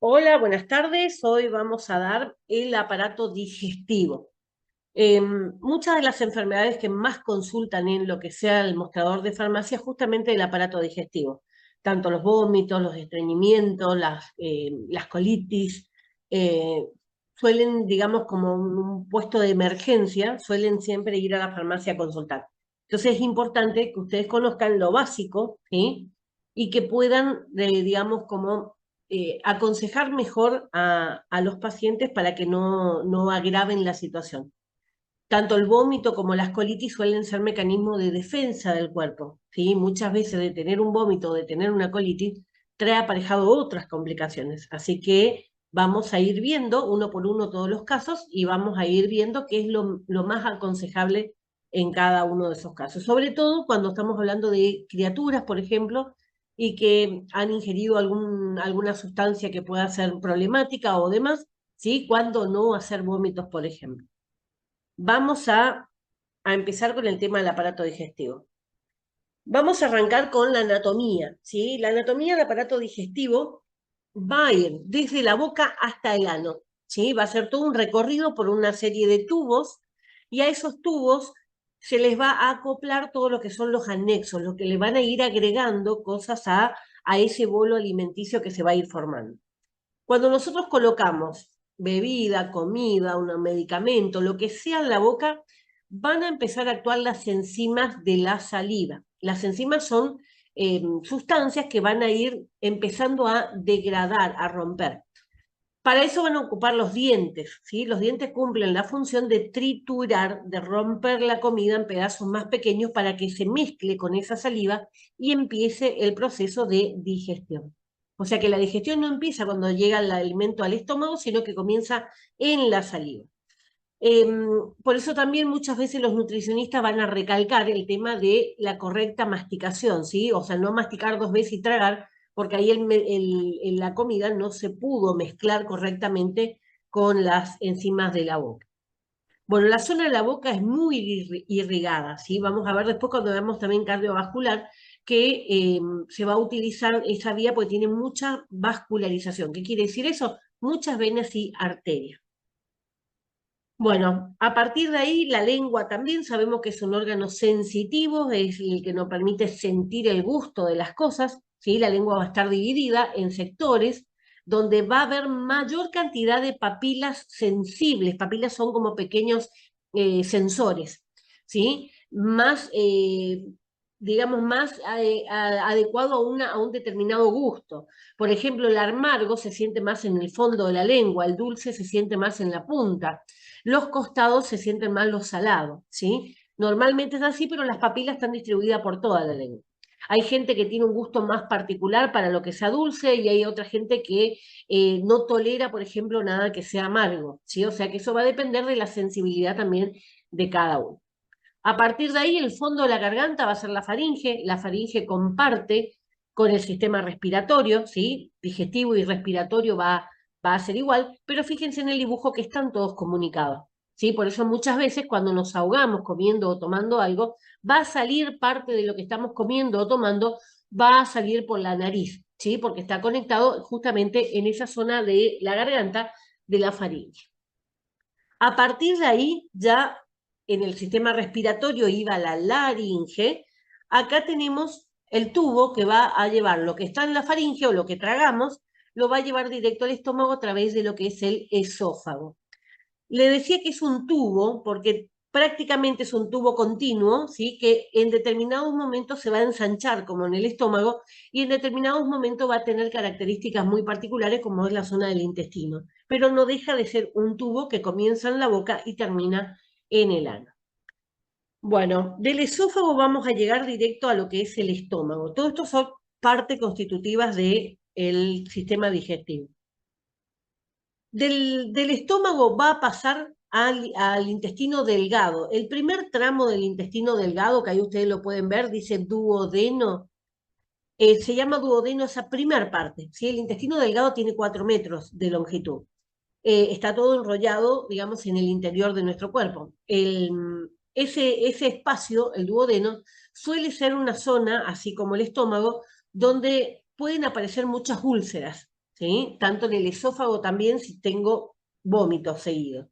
Hola, buenas tardes. Hoy vamos a dar el aparato digestivo. Muchas de las enfermedades que más consultan en lo que sea el mostrador de farmacia es justamente el aparato digestivo. Tanto los vómitos, los estreñimientos, las colitis, eh, suelen, digamos, como un puesto de emergencia, suelen siempre ir a la farmacia a consultar. Entonces es importante que ustedes conozcan lo básico, ¿sí? Y que puedan, digamos, como aconsejar mejor a los pacientes para que no agraven la situación. Tanto el vómito como las colitis suelen ser mecanismos de defensa del cuerpo, ¿sí? Muchas veces de tener un vómito o de tener una colitis trae aparejado otras complicaciones. Así que vamos a ir viendo uno por uno todos los casos y vamos a ir viendo qué es lo más aconsejable en cada uno de esos casos. Sobre todo cuando estamos hablando de criaturas, por ejemplo, y que han ingerido alguna sustancia que pueda ser problemática o demás, ¿sí? Cuando no hacer vómitos, por ejemplo. Vamos a empezar con el tema del aparato digestivo. Vamos a arrancar con la anatomía, ¿sí? La anatomía del aparato digestivo va a ir desde la boca hasta el ano, ¿sí? Va a ser todo un recorrido por una serie de tubos y a esos tubos se les va a acoplar todo lo que son los anexos, lo que le van a ir agregando cosas a ese bolo alimenticio que se va a ir formando. Cuando nosotros colocamos bebida, comida, un medicamento, lo que sea en la boca, van a empezar a actuar las enzimas de la saliva. Las enzimas son sustancias que van a ir empezando a degradar, a romper. Para eso van a ocupar los dientes, ¿sí? Los dientes cumplen la función de triturar, de romper la comida en pedazos más pequeños para que se mezcle con esa saliva y empiece el proceso de digestión. O sea que la digestión no empieza cuando llega el alimento al estómago, sino que comienza en la saliva. Por eso también muchas veces los nutricionistas van a recalcar el tema de la correcta masticación, ¿sí? O sea, no masticar dos veces y tragar, porque ahí la comida no se pudo mezclar correctamente con las enzimas de la boca. Bueno, la zona de la boca es muy irrigada, ¿sí? Vamos a ver después cuando veamos también cardiovascular que se va a utilizar esa vía porque tiene mucha vascularización. ¿Qué quiere decir eso? Muchas venas y arterias. Bueno, a partir de ahí la lengua también sabemos que es un órgano sensitivo, es el que nos permite sentir el gusto de las cosas, ¿sí? La lengua va a estar dividida en sectores donde va a haber mayor cantidad de papilas sensibles. Papilas son como pequeños sensores, ¿sí? Más, digamos, más adecuado a un determinado gusto. Por ejemplo, el amargo se siente más en el fondo de la lengua, el dulce se siente más en la punta. Los costados se sienten más los salados, ¿sí? Normalmente es así, pero las papilas están distribuidas por toda la lengua. Hay gente que tiene un gusto más particular para lo que sea dulce y hay otra gente que no tolera, por ejemplo, nada que sea amargo, ¿sí? O sea que eso va a depender de la sensibilidad también de cada uno. A partir de ahí, el fondo de la garganta va a ser la faringe. La faringe comparte con el sistema respiratorio, ¿sí? Digestivo y respiratorio va a ser igual, pero fíjense en el dibujo que están todos comunicados, ¿sí? Por eso muchas veces cuando nos ahogamos comiendo o tomando algo, va a salir parte de lo que estamos comiendo o tomando, va a salir por la nariz, ¿sí? Porque está conectado justamente en esa zona de la garganta de la faringe. A partir de ahí, ya en el sistema respiratorio iba la laringe. Acá tenemos el tubo que va a llevar lo que está en la faringe o lo que tragamos, lo va a llevar directo al estómago a través de lo que es el esófago. Le decía que es un tubo porque prácticamente es un tubo continuo, ¿sí? Que en determinados momentos se va a ensanchar, como en el estómago, y en determinados momentos va a tener características muy particulares, como es la zona del intestino. Pero no deja de ser un tubo que comienza en la boca y termina en el ano. Bueno, del esófago vamos a llegar directo a lo que es el estómago. Todo esto son partes constitutivas del sistema digestivo. Del estómago va a pasar al intestino delgado. El primer tramo del intestino delgado, que ahí ustedes lo pueden ver, dice duodeno, se llama duodeno esa primera parte, ¿sí? El intestino delgado tiene 4 metros de longitud. Está todo enrollado, digamos, en el interior de nuestro cuerpo. Ese espacio, el duodeno, suele ser una zona, así como el estómago, donde pueden aparecer muchas úlceras. ¿sí? Tanto en el esófago también si tengo vómitos seguidos.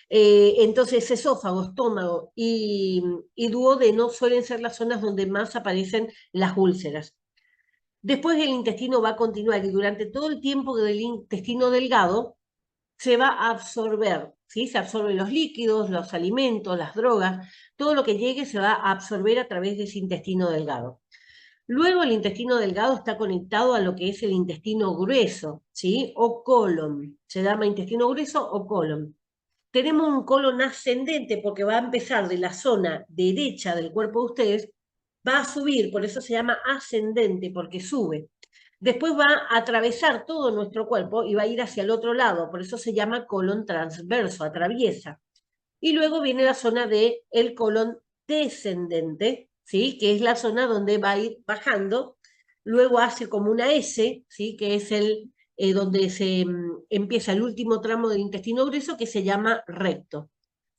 Entonces, esófago, estómago y duodeno suelen ser las zonas donde más aparecen las úlceras. Después el intestino va a continuar y durante todo el tiempo del intestino delgado se va a absorber, ¿sí? Se absorben los líquidos, los alimentos, las drogas, todo lo que llegue se va a absorber a través de ese intestino delgado. Luego el intestino delgado está conectado a lo que es el intestino grueso, ¿sí? O colon. Se llama intestino grueso o colon. Tenemos un colon ascendente porque va a empezar de la zona derecha del cuerpo de ustedes, va a subir, por eso se llama ascendente, porque sube. Después va a atravesar todo nuestro cuerpo y va a ir hacia el otro lado, por eso se llama colon transverso, atraviesa. Y luego viene la zona de el colon descendente, ¿sí? Que es la zona donde va a ir bajando. Luego hace como una S, ¿sí? Que es el donde se empieza el último tramo del intestino grueso que se llama recto.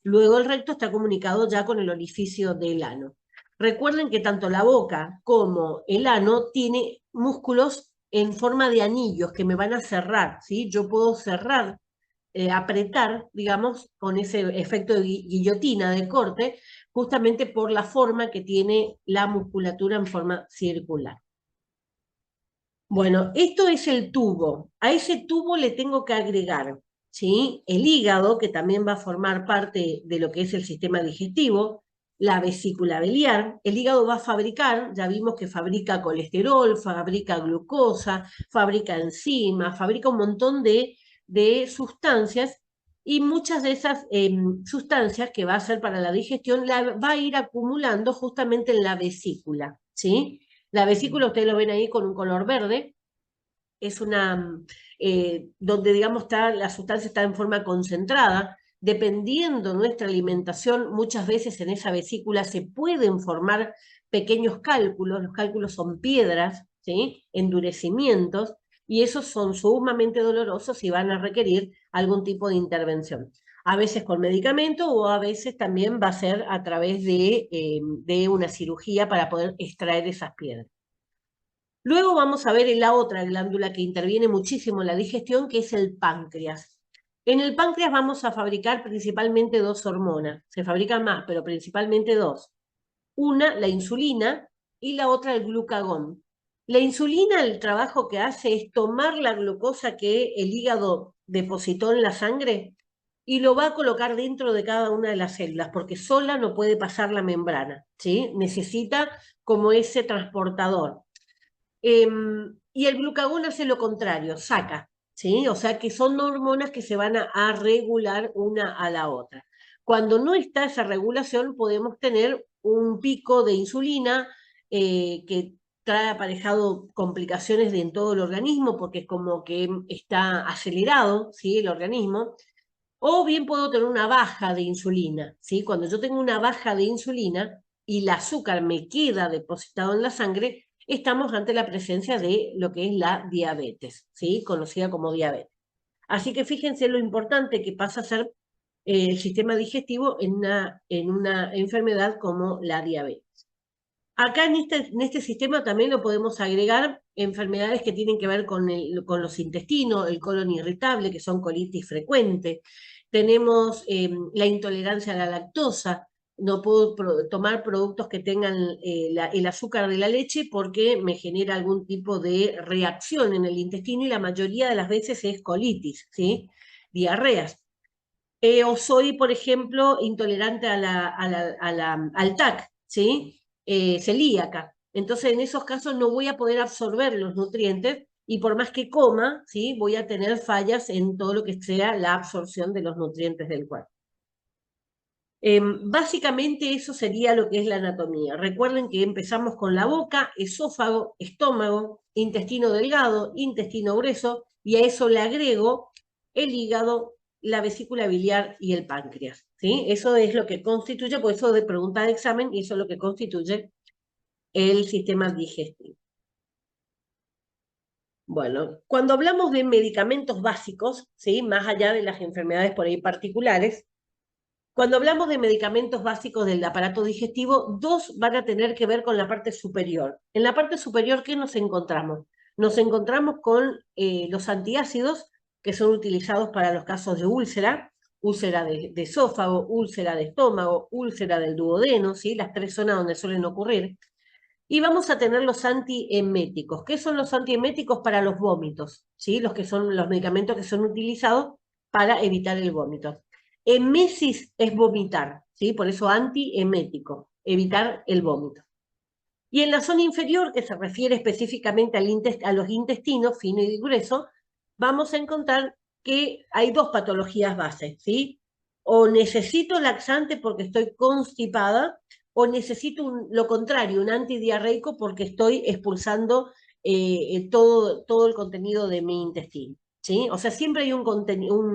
Luego el recto está comunicado ya con el orificio del ano. Recuerden que tanto la boca como el ano tiene músculos en forma de anillos que me van a cerrar, ¿sí? Yo puedo cerrar, apretar, digamos, con ese efecto de guillotina, de corte, justamente por la forma que tiene la musculatura en forma circular. Bueno, esto es el tubo. A ese tubo le tengo que agregar, ¿sí? El hígado, que también va a formar parte de lo que es el sistema digestivo, la vesícula biliar. El hígado va a fabricar, ya vimos que fabrica colesterol, fabrica glucosa, fabrica enzimas, fabrica un montón de sustancias y muchas de esas sustancias que va a ser para la digestión la va a ir acumulando justamente en la vesícula, ¿sí? La vesícula, ustedes lo ven ahí con un color verde, es una, donde digamos está, la sustancia está en forma concentrada. Dependiendo nuestra alimentación, muchas veces en esa vesícula se pueden formar pequeños cálculos, los cálculos son piedras, ¿sí? Endurecimientos, y esos son sumamente dolorosos y van a requerir algún tipo de intervención. A veces con medicamento o a veces también va a ser a través de una cirugía para poder extraer esas piedras. Luego vamos a ver la otra glándula que interviene muchísimo en la digestión, que es el páncreas. En el páncreas vamos a fabricar principalmente dos hormonas. Se fabrican más, pero principalmente dos. Una, la insulina, y la otra, el glucagón. La insulina, el trabajo que hace es tomar la glucosa que el hígado depositó en la sangre y lo va a colocar dentro de cada una de las células, porque sola no puede pasar la membrana, ¿sí? Necesita como ese transportador. Y el glucagón hace lo contrario, saca, ¿sí? O sea que son hormonas que se van a regular una a la otra. Cuando no está esa regulación, podemos tener un pico de insulina que trae aparejado complicaciones en todo el organismo, porque es como que está acelerado, ¿sí? El organismo. O bien puedo tener una baja de insulina, ¿sí? Cuando yo tengo una baja de insulina y el azúcar me queda depositado en la sangre, estamos ante la presencia de lo que es la diabetes, ¿sí? Conocida como diabetes. Así que fíjense lo importante que pasa a ser el sistema digestivo en una enfermedad como la diabetes. Acá en este sistema también lo podemos agregar enfermedades que tienen que ver con los intestinos, el colon irritable, que son colitis frecuente. Tenemos la intolerancia a la lactosa. No puedo tomar productos que tengan el azúcar de la leche porque me genera algún tipo de reacción en el intestino y la mayoría de las veces es colitis, ¿sí? Diarreas. O soy, por ejemplo, intolerante al TAC, ¿sí? Celíaca. Entonces, en esos casos no voy a poder absorber los nutrientes y por más que coma, ¿sí? Voy a tener fallas en todo lo que sea la absorción de los nutrientes del cuerpo. Básicamente eso sería lo que es la anatomía. Recuerden que empezamos con la boca, esófago, estómago, intestino delgado, intestino grueso, y a eso le agrego el hígado, la vesícula biliar y el páncreas, ¿sí? Eso es lo que constituye, por eso de pregunta de examen, y eso es lo que constituye el sistema digestivo. Bueno, cuando hablamos de medicamentos básicos, ¿sí? Más allá de las enfermedades por ahí particulares, cuando hablamos de medicamentos básicos del aparato digestivo, dos van a tener que ver con la parte superior. En la parte superior, ¿qué nos encontramos? nos encontramos con los antiácidos que son utilizados para los casos de úlcera, úlcera de esófago, úlcera de estómago, úlcera del duodeno, ¿sí? Las tres zonas donde suelen ocurrir. Y vamos a tener los antieméticos. ¿Qué son los antieméticos? Para los vómitos, ¿sí? Los que son los medicamentos que son utilizados para evitar el vómito. Emesis es vomitar, ¿sí? Por eso antiemético, evitar el vómito. Y en la zona inferior, que se refiere específicamente a los intestinos, fino y grueso, vamos a encontrar que hay dos patologías bases, ¿sí? O necesito laxante porque estoy constipada, o necesito lo contrario, un antidiarreico porque estoy expulsando todo el contenido de mi intestino, ¿sí? O sea, siempre hay un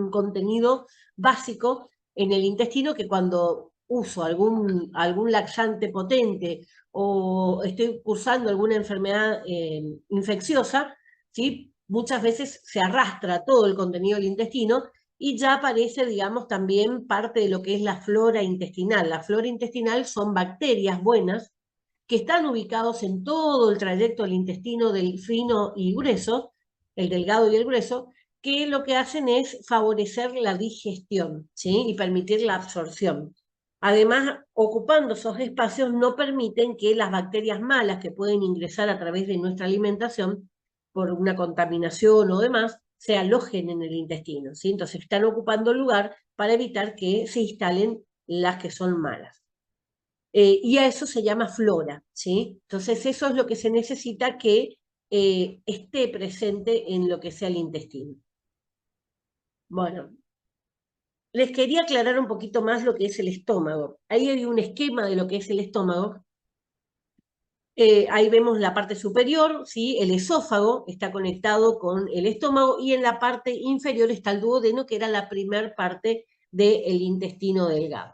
contenido básico en el intestino que cuando uso algún laxante potente o estoy cursando alguna enfermedad infecciosa, ¿sí? Muchas veces se arrastra todo el contenido del intestino y ya aparece, digamos, también parte de lo que es la flora intestinal. La flora intestinal son bacterias buenas que están ubicados en todo el trayecto del intestino del fino y grueso, el delgado y el grueso, que lo que hacen es favorecer la digestión, ¿sí? Y permitir la absorción. Además, ocupando esos espacios no permiten que las bacterias malas que pueden ingresar a través de nuestra alimentación por una contaminación o demás, se alojen en el intestino, ¿sí? Entonces están ocupando lugar para evitar que se instalen las que son malas. Y a eso se llama flora, ¿sí? Entonces eso es lo que se necesita que esté presente en lo que sea el intestino. Bueno, les quería aclarar un poquito más lo que es el estómago. Ahí hay un esquema de lo que es el estómago. Ahí vemos la parte superior, ¿sí? El esófago está conectado con el estómago y en la parte inferior está el duodeno, que era la primer parte del intestino delgado.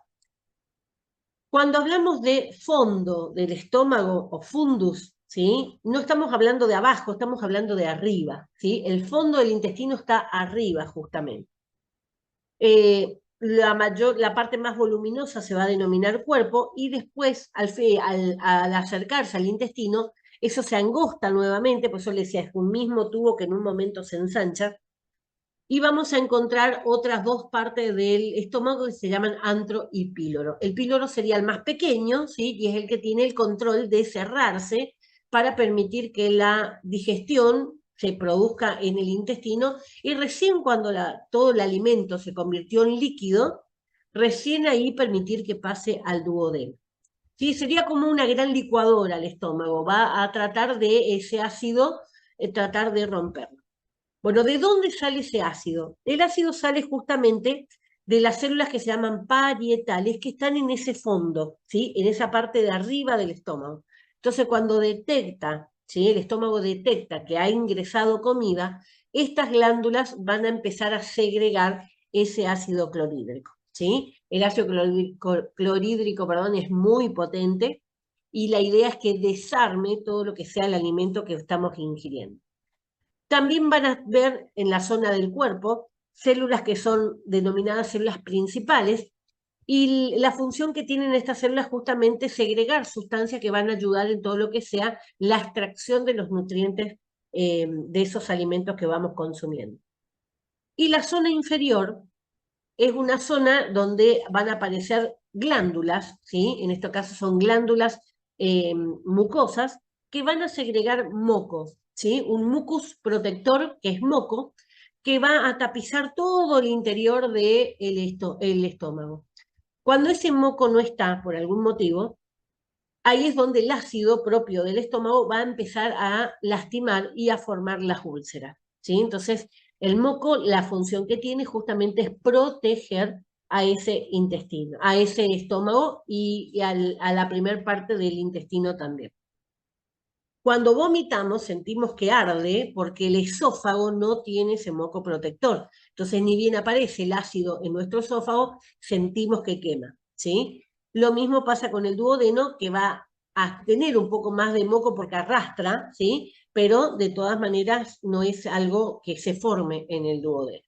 Cuando hablamos de fondo del estómago o fundus, ¿sí? No estamos hablando de abajo, estamos hablando de arriba, ¿sí? El fondo del intestino está arriba justamente. La parte más voluminosa se va a denominar cuerpo y después al acercarse al intestino, eso se angosta nuevamente, por eso le decía, es un mismo tubo que en un momento se ensancha, y vamos a encontrar otras dos partes del estómago que se llaman antro y píloro. El píloro sería el más pequeño, ¿sí? Y es el que tiene el control de cerrarse para permitir que la digestión se produzca en el intestino y recién cuando todo el alimento se convirtió en líquido, recién ahí permitir que pase al duodeno. Sí, sería como una gran licuadora el estómago, va a tratar de ese ácido, tratar de romperlo. Bueno, ¿de dónde sale ese ácido? El ácido sale justamente de las células que se llaman parietales, que están en ese fondo, ¿sí? En esa parte de arriba del estómago. Entonces, cuando detecta, ¿sí? El estómago detecta que ha ingresado comida, estas glándulas van a empezar a segregar ese ácido clorhídrico, ¿sí? El ácido clorhídrico, perdón, es muy potente y la idea es que desarme todo lo que sea el alimento que estamos ingiriendo. También van a ver en la zona del cuerpo células que son denominadas células principales y la función que tienen estas células justamente es segregar sustancias que van a ayudar en todo lo que sea la extracción de los nutrientes de esos alimentos que vamos consumiendo. Y la zona inferior es una zona donde van a aparecer glándulas, ¿sí? En este caso son glándulas mucosas que van a segregar moco, ¿sí? Un mucus protector, que es moco, que va a tapizar todo el interior del el estómago. Cuando ese moco no está, por algún motivo, ahí es donde el ácido propio del estómago va a empezar a lastimar y a formar las úlceras, ¿sí? Entonces, el moco, la función que tiene justamente es proteger a ese intestino, a ese estómago y a la primer parte del intestino también. Cuando vomitamos sentimos que arde porque el esófago no tiene ese moco protector. Entonces, ni bien aparece el ácido en nuestro esófago, sentimos que quema, ¿sí? Lo mismo pasa con el duodeno, que va a tener un poco más de moco porque arrastra, ¿sí? Pero de todas maneras no es algo que se forme en el duodeno.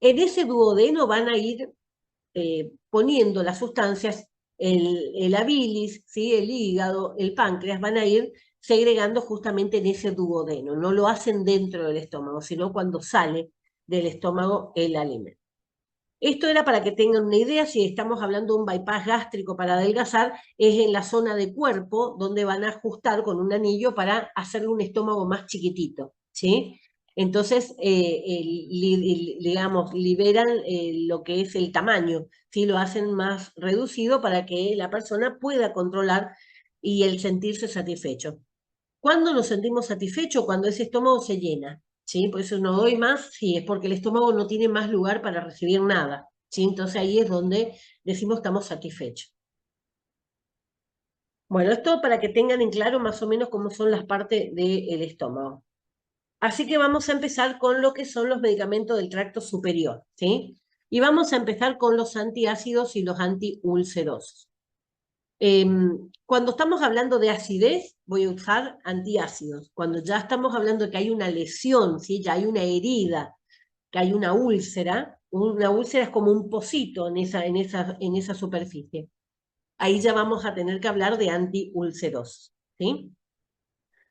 En ese duodeno van a ir poniendo las sustancias, la bilis, ¿sí? El hígado, el páncreas, van a ir segregando justamente en ese duodeno. No lo hacen dentro del estómago, sino cuando sale del estómago el alimento. Esto era para que tengan una idea, si estamos hablando de un bypass gástrico para adelgazar, es en la zona de cuerpo donde van a ajustar con un anillo para hacerle un estómago más chiquitito, ¿sí? Entonces, digamos, liberan lo que es el tamaño, ¿sí? Lo hacen más reducido para que la persona pueda controlar y el sentirse satisfecho. ¿Cuándo nos sentimos satisfechos? Cuando ese estómago se llena, ¿sí? Por eso no doy más, sí, es porque el estómago no tiene más lugar para recibir nada, ¿sí? Entonces ahí es donde decimos estamos satisfechos. Bueno, esto para que tengan en claro más o menos cómo son las partes del estómago. Así que vamos a empezar con lo que son los medicamentos del tracto superior, ¿sí? Y vamos a empezar con los antiácidos y los antiulcerosos. Cuando estamos hablando de acidez, voy a usar antiácidos. Cuando ya estamos hablando de que hay una lesión, ¿sí? Ya hay una herida, que hay una úlcera es como un pocito en esa superficie. Ahí ya vamos a tener que hablar de antiulcerosos, ¿sí?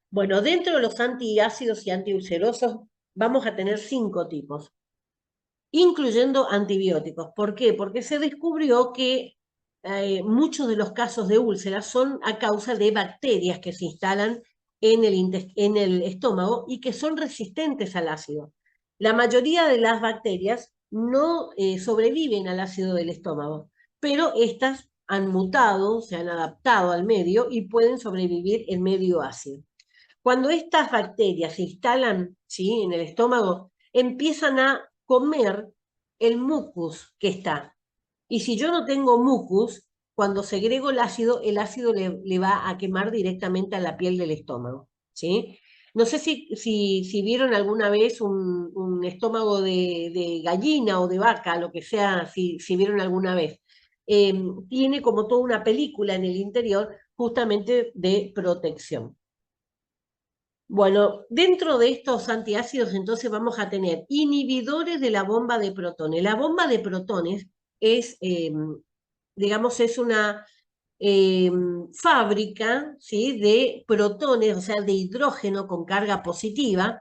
Bueno, dentro de los antiácidos y antiulcerosos vamos a tener 5 tipos, incluyendo antibióticos. ¿Por qué? Porque se descubrió que muchos de los casos de úlceras son a causa de bacterias que se instalan en el estómago y que son resistentes al ácido. La mayoría de las bacterias no sobreviven al ácido del estómago, pero estas han mutado, se han adaptado al medio y pueden sobrevivir en medio ácido. Cuando estas bacterias se instalan, ¿sí?, en el estómago, empiezan a comer el mucus que está. Y si yo no tengo mucus, cuando segrego el ácido le va a quemar directamente a la piel del estómago, ¿sí? No sé si vieron alguna vez un estómago de gallina o de vaca, lo que sea, si vieron alguna vez. Tiene como toda una película en el interior justamente de protección. Bueno, dentro de estos antiácidos entonces vamos a tener inhibidores de la bomba de protones. La bomba de protones es, digamos, es una fábrica, ¿sí?, de protones, o sea, de hidrógeno con carga positiva,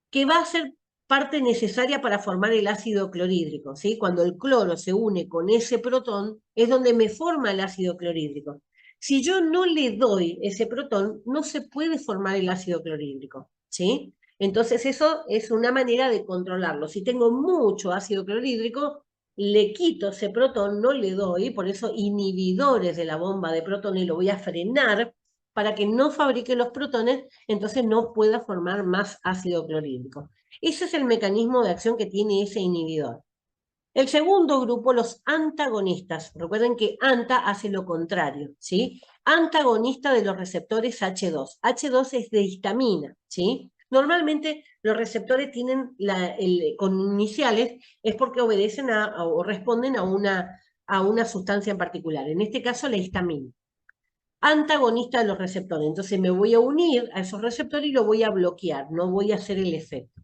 que va a ser parte necesaria para formar el ácido clorhídrico, ¿sí? Cuando el cloro se une con ese protón, es donde me forma el ácido clorhídrico. Si yo no le doy ese protón, no se puede formar el ácido clorhídrico, ¿sí? Entonces eso es una manera de controlarlo. Si tengo mucho ácido clorhídrico, le quito ese protón, no le doy, por eso inhibidores de la bomba de protones lo voy a frenar para que no fabrique los protones, entonces no pueda formar más ácido clorhídrico. Ese es el mecanismo de acción que tiene ese inhibidor. El segundo grupo, los antagonistas. Recuerden que anta hace lo contrario, ¿sí? Antagonista de los receptores H2. H2 es de histamina, ¿sí? Normalmente los receptores tienen con iniciales, es porque obedecen o responden a una sustancia en particular. En este caso, la histamina. Antagonista de los receptores. Entonces me voy a unir a esos receptores y lo voy a bloquear, no voy a hacer el efecto.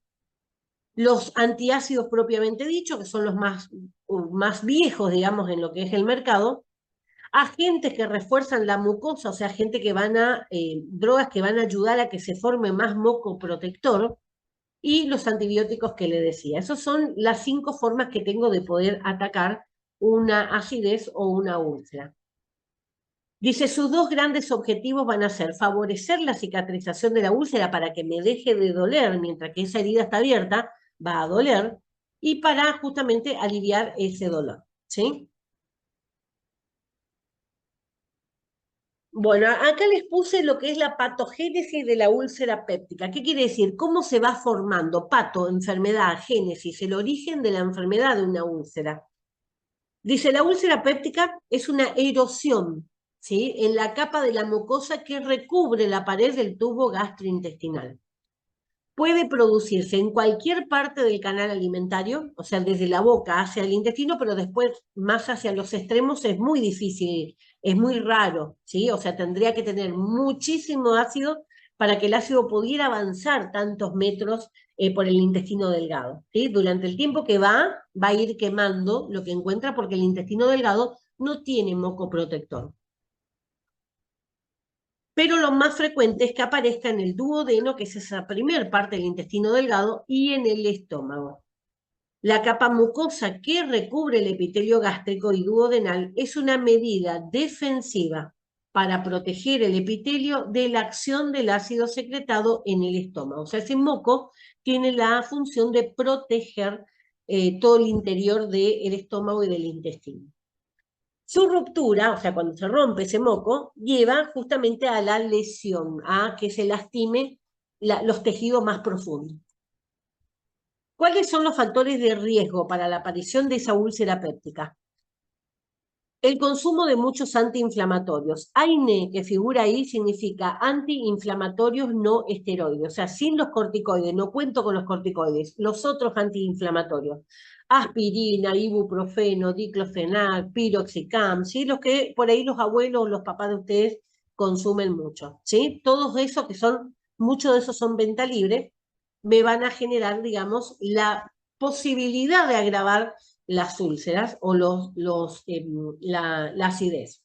Los antiácidos propiamente dicho, que son los más viejos, digamos, en lo que es el mercado, agentes que refuerzan la mucosa, o sea, drogas que van a ayudar a que se forme más moco protector, y los antibióticos que le decía. Esas son las 5 formas que tengo de poder atacar una acidez o una úlcera. Dice, sus 2 grandes objetivos van a ser favorecer la cicatrización de la úlcera para que me deje de doler mientras que esa herida está abierta, va a doler, y para justamente aliviar ese dolor, ¿sí? Bueno, acá les puse lo que es la patogénesis de la úlcera péptica. ¿Qué quiere decir? ¿Cómo se va formando? Pato, enfermedad, génesis, el origen de la enfermedad de una úlcera. Dice, la úlcera péptica es una erosión, ¿sí?, en la capa de la mucosa que recubre la pared del tubo gastrointestinal. Puede producirse en cualquier parte del canal alimentario, o sea, desde la boca hacia el intestino, pero después más hacia los extremos es muy difícil, es muy raro, ¿sí? O sea, tendría que tener muchísimo ácido para que el ácido pudiera avanzar tantos metros por el intestino delgado, ¿sí? Durante el tiempo que va a ir quemando lo que encuentra porque el intestino delgado no tiene moco protector. pero lo más frecuente es que aparezca en el duodeno, que es esa primer parte del intestino delgado, y en el estómago. La capa mucosa que recubre el epitelio gástrico y duodenal es una medida defensiva para proteger el epitelio de la acción del ácido secretado en el estómago. O sea, ese moco tiene la función de proteger todo el interior del estómago y del intestino. Su ruptura, o sea, cuando se rompe ese moco, lleva justamente a la lesión, a que se lastime los tejidos más profundos. ¿Cuáles son los factores de riesgo para la aparición de esa úlcera péptica? El consumo de muchos antiinflamatorios. AINE, que figura ahí, significa antiinflamatorios no esteroides. O sea, sin los corticoides, no cuento con los corticoides, los otros antiinflamatorios. Aspirina, ibuprofeno, diclofenac, piroxicam, ¿sí? Los que por ahí los abuelos o los papás de ustedes consumen mucho, ¿sí? Todos esos que son, muchos de esos son venta libre, me van a generar, digamos, la posibilidad de agravar las úlceras o la acidez.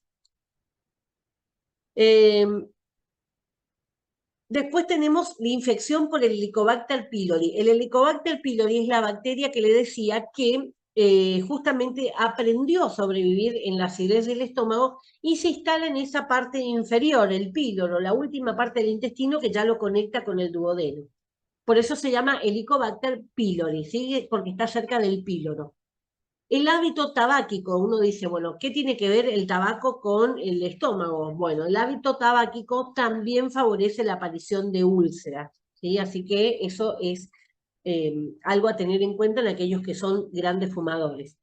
Después tenemos la infección por el Helicobacter pylori. El Helicobacter pylori es la bacteria que le decía que justamente aprendió a sobrevivir en la acidez del estómago y se instala en esa parte inferior, el píloro, la última parte del intestino que ya lo conecta con el duodeno. Por eso se llama Helicobacter pylori, ¿sí? Porque está cerca del píloro. El hábito tabáquico, uno dice, bueno, ¿qué tiene que ver el tabaco con el estómago? Bueno, el hábito tabáquico también favorece la aparición de úlceras, ¿sí? Así que eso es algo a tener en cuenta en aquellos que son grandes fumadores.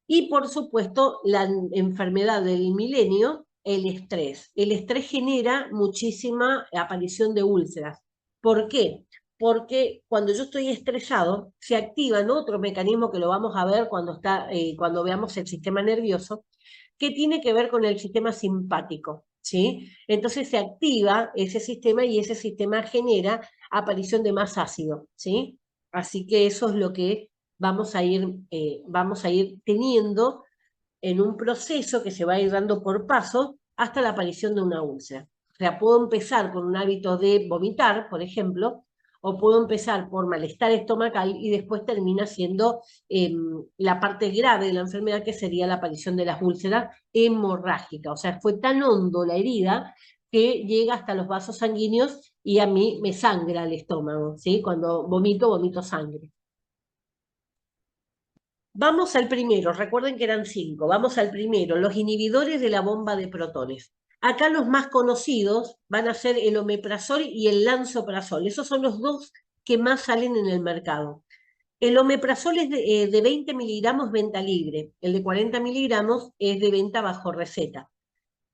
Y por supuesto, la enfermedad del milenio, el estrés. El estrés genera muchísima aparición de úlceras. ¿Por qué? Porque cuando yo estoy estresado, se activan otro mecanismo que lo vamos a ver cuando veamos el sistema nervioso, que tiene que ver con el sistema simpático, ¿sí? Entonces se activa ese sistema y ese sistema genera aparición de más ácido, ¿sí? Así que eso es lo que vamos a ir teniendo en un proceso que se va a ir dando por paso hasta la aparición de una úlcera. O sea, puedo empezar con un hábito de vomitar, por ejemplo, o puedo empezar por malestar estomacal y después termina siendo la parte grave de la enfermedad, que sería la aparición de las úlceras hemorrágicas. O sea, fue tan hondo la herida que llega hasta los vasos sanguíneos y a mí me sangra el estómago, ¿sí? Cuando vomito sangre. Vamos al primero, recuerden que eran 5. Vamos al primero, los inhibidores de la bomba de protones. Acá los más conocidos van a ser el omeprazol y el lansoprazol. Esos son los dos que más salen en el mercado. El omeprazol es de 20 miligramos venta libre. El de 40 miligramos es de venta bajo receta.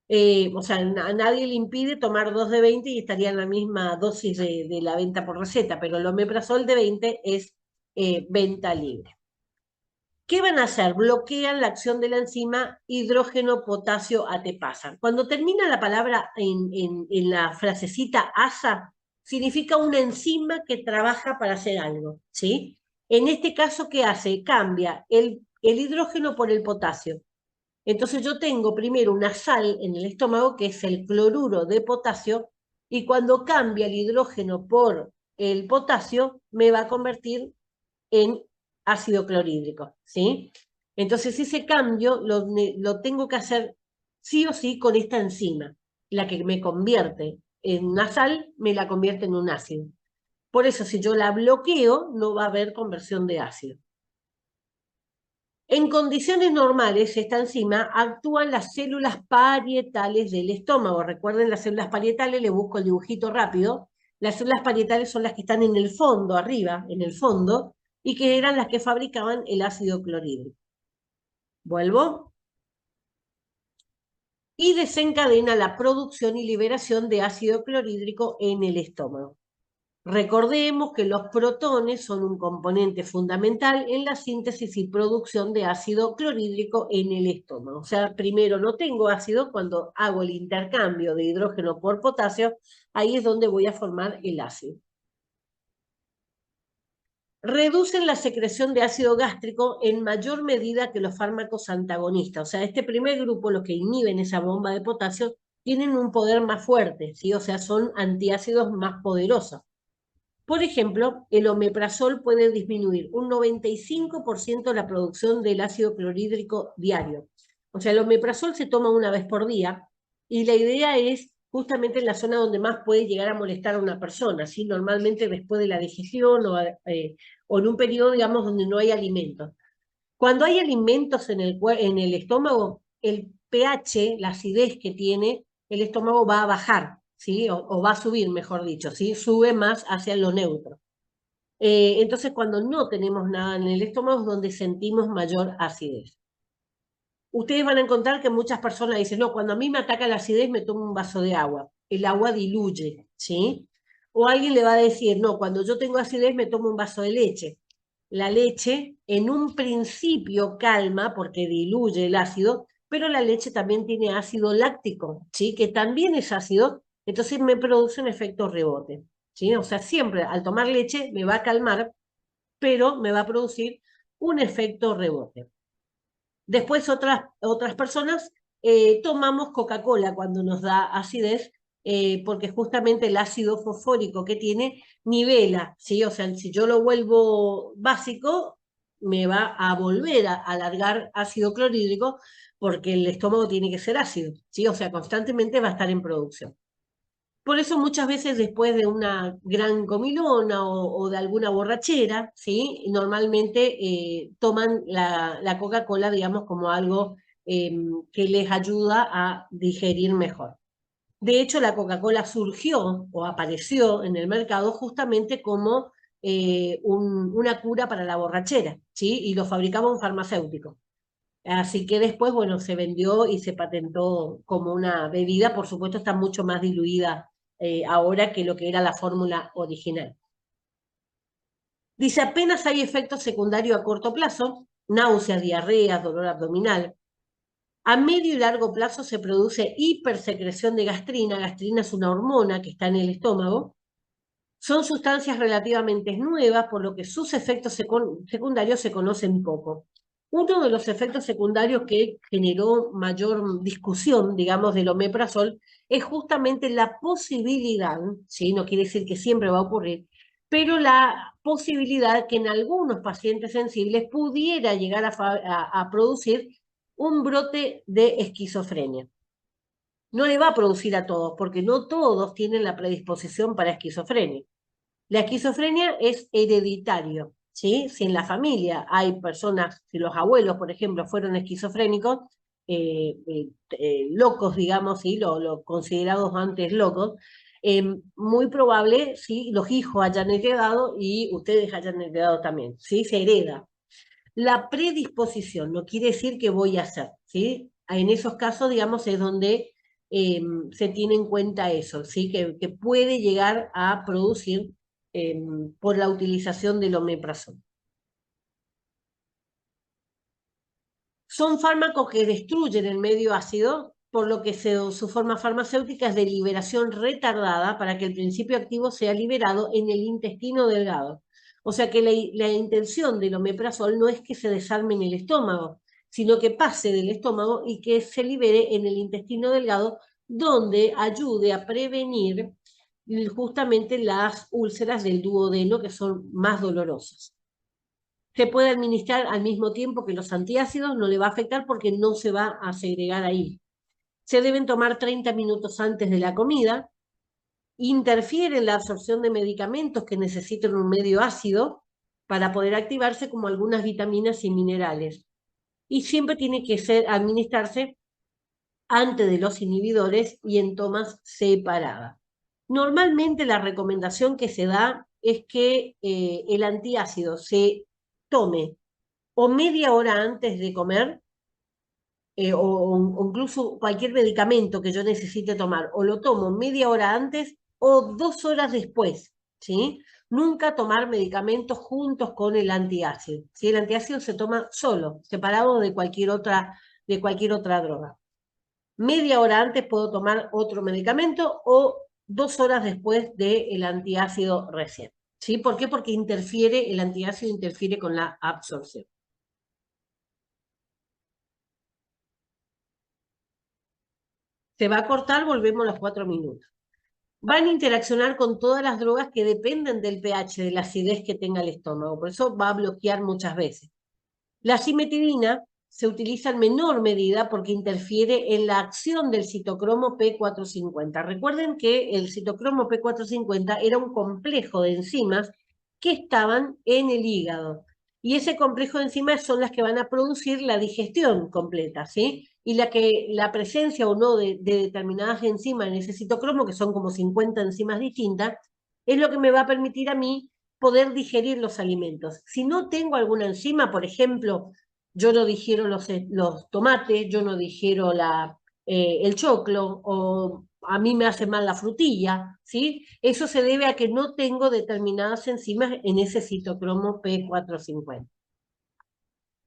O sea, a nadie le impide tomar 2 de 20 y estaría en la misma dosis de la venta por receta, pero el omeprazol de 20 es venta libre. ¿Qué van a hacer? Bloquean la acción de la enzima hidrógeno potasio ATPasa. Cuando termina la palabra en la frasecita ASA, significa una enzima que trabaja para hacer algo, ¿sí? En este caso, ¿qué hace? Cambia el hidrógeno por el potasio. Entonces yo tengo primero una sal en el estómago, que es el cloruro de potasio, y cuando cambia el hidrógeno por el potasio, me va a convertir en ácido clorhídrico, ¿sí? Entonces ese cambio lo tengo que hacer sí o sí con esta enzima, la que me convierte en una sal, me la convierte en un ácido. Por eso, si yo la bloqueo, no va a haber conversión de ácido. En condiciones normales, esta enzima actúa en las células parietales del estómago. Recuerden las células parietales, le busco el dibujito rápido. Las células parietales son las que están en el fondo, arriba, en el fondo, y que eran las que fabricaban el ácido clorhídrico. Vuelvo. Y desencadena la producción y liberación de ácido clorhídrico en el estómago. Recordemos que los protones son un componente fundamental en la síntesis y producción de ácido clorhídrico en el estómago. O sea, primero no tengo ácido, cuando hago el intercambio de hidrógeno por potasio, ahí es donde voy a formar el ácido. Reducen la secreción de ácido gástrico en mayor medida que los fármacos antagonistas. O sea, este primer grupo, los que inhiben esa bomba de potasio, tienen un poder más fuerte, ¿sí? O sea, son antiácidos más poderosos. Por ejemplo, el omeprazol puede disminuir un 95% la producción del ácido clorhídrico diario. O sea, el omeprazol se toma una vez por día y la idea es justamente en la zona donde más puede llegar a molestar a una persona, ¿sí? Normalmente después de la digestión o en un periodo, digamos, donde no hay alimentos. Cuando hay alimentos en el estómago, el pH, la acidez que tiene, el estómago va a bajar, ¿sí? O va a subir, mejor dicho, ¿sí? Sube más hacia lo neutro. Entonces, cuando no tenemos nada en el estómago es donde sentimos mayor acidez. Ustedes van a encontrar que muchas personas dicen, no, cuando a mí me ataca la acidez me tomo un vaso de agua. El agua diluye, ¿sí? O alguien le va a decir, no, cuando yo tengo acidez me tomo un vaso de leche. La leche en un principio calma porque diluye el ácido, pero la leche también tiene ácido láctico, ¿sí? Que también es ácido, entonces me produce un efecto rebote, ¿sí? O sea, siempre al tomar leche me va a calmar, pero me va a producir un efecto rebote. Después otras personas tomamos Coca-Cola cuando nos da acidez, porque justamente el ácido fosfórico que tiene nivela, ¿sí? O sea, si yo lo vuelvo básico, me va a volver a alargar ácido clorhídrico porque el estómago tiene que ser ácido, ¿sí? O sea, constantemente va a estar en producción. Por eso muchas veces después de una gran comilona o de alguna borrachera, ¿sí? Normalmente toman la Coca-Cola, digamos, como algo que les ayuda a digerir mejor. De hecho, la Coca-Cola surgió o apareció en el mercado justamente como una cura para la borrachera, ¿sí? Y lo fabricaba un farmacéutico. Así que después, bueno, se vendió y se patentó como una bebida, por supuesto está mucho más diluida ahora que lo que era la fórmula original. Dice, apenas hay efectos secundarios a corto plazo, náuseas, diarrea, dolor abdominal. A medio y largo plazo se produce hipersecreción de gastrina. Gastrina es una hormona que está en el estómago. Son sustancias relativamente nuevas, por lo que sus efectos secundarios se conocen poco. Uno de los efectos secundarios que generó mayor discusión, digamos, del omeprazol, es justamente la posibilidad, ¿sí? No quiere decir que siempre va a ocurrir, pero la posibilidad que en algunos pacientes sensibles pudiera llegar a producir un brote de esquizofrenia. No le va a producir a todos, porque no todos tienen la predisposición para esquizofrenia. La esquizofrenia es hereditario, ¿sí? Si en la familia hay personas, si los abuelos, por ejemplo, fueron esquizofrénicos, locos, digamos, ¿sí? Lo considerados antes locos, muy probable, ¿sí? Los hijos hayan heredado y ustedes hayan heredado también, ¿sí? Se hereda. La predisposición no quiere decir que voy a hacer, ¿sí? En esos casos, digamos, es donde se tiene en cuenta eso, ¿sí? Que puede llegar a producir por la utilización del omeprazol. Son fármacos que destruyen el medio ácido, por lo que su forma farmacéutica es de liberación retardada para que el principio activo sea liberado en el intestino delgado. O sea que la intención del omeprazol no es que se desarme en el estómago, sino que pase del estómago y que se libere en el intestino delgado, donde ayude a prevenir justamente las úlceras del duodeno, que son más dolorosas. Se puede administrar al mismo tiempo que los antiácidos, no le va a afectar porque no se va a segregar ahí. Se deben tomar 30 minutos antes de la comida. Interfiere en la absorción de medicamentos que necesitan un medio ácido para poder activarse, como algunas vitaminas y minerales. Y siempre tiene que administrarse antes de los inhibidores y en tomas separadas. Normalmente la recomendación que se da es que el antiácido se tome o media hora antes de comer, o incluso cualquier medicamento que yo necesite tomar, o lo tomo media hora antes o 2 horas después, ¿sí? Nunca tomar medicamentos juntos con el antiácido, ¿sí? El antiácido se toma solo, separado de cualquier otra droga. Media hora antes puedo tomar otro medicamento o 2 horas después del antiácido recién. ¿Sí? ¿Por qué? Porque el antiácido interfiere con la absorción. Se va a cortar, volvemos a los 4 minutos. Van a interaccionar con todas las drogas que dependen del pH, de la acidez que tenga el estómago. Por eso va a bloquear muchas veces. La cimetidina se utiliza en menor medida porque interfiere en la acción del citocromo P450. Recuerden que el citocromo P450 era un complejo de enzimas que estaban en el hígado. Y ese complejo de enzimas son las que van a producir la digestión completa, ¿sí? Y la presencia o no de determinadas enzimas en ese citocromo, que son como 50 enzimas distintas, es lo que me va a permitir a mí poder digerir los alimentos. Si no tengo alguna enzima, por ejemplo, yo no digiero los tomates, yo no digiero el choclo, o a mí me hace mal la frutilla, ¿sí? Eso se debe a que no tengo determinadas enzimas en ese citocromo P450.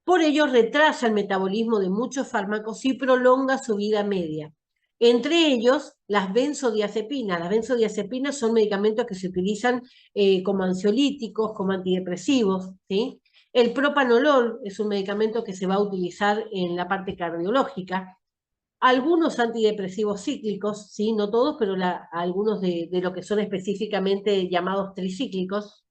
Por ello retrasa el metabolismo de muchos fármacos y prolonga su vida media. Entre ellos, las benzodiazepinas. Las benzodiazepinas son medicamentos que se utilizan como ansiolíticos, como antidepresivos, ¿sí? El propanolol es un medicamento que se va a utilizar en la parte cardiológica. Algunos antidepresivos cíclicos, ¿sí? No todos, pero algunos de lo que son específicamente llamados tricíclicos.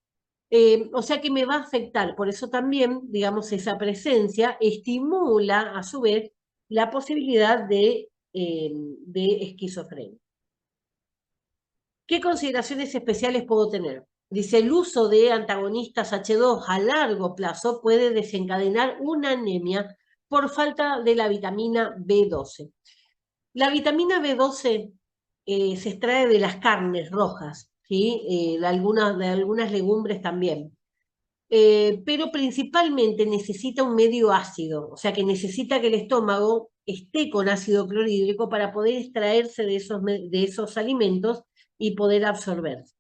O sea que me va a afectar, por eso también, digamos, esa presencia estimula a su vez la posibilidad de esquizofrenia. ¿Qué consideraciones especiales puedo tener? Dice, el uso de antagonistas H2 a largo plazo puede desencadenar una anemia por falta de la vitamina B12. La vitamina B12 se extrae de las carnes rojas, ¿sí? De algunas legumbres también. Pero principalmente necesita un medio ácido, o sea que necesita que el estómago esté con ácido clorhídrico para poder extraerse de esos alimentos y poder absorberse.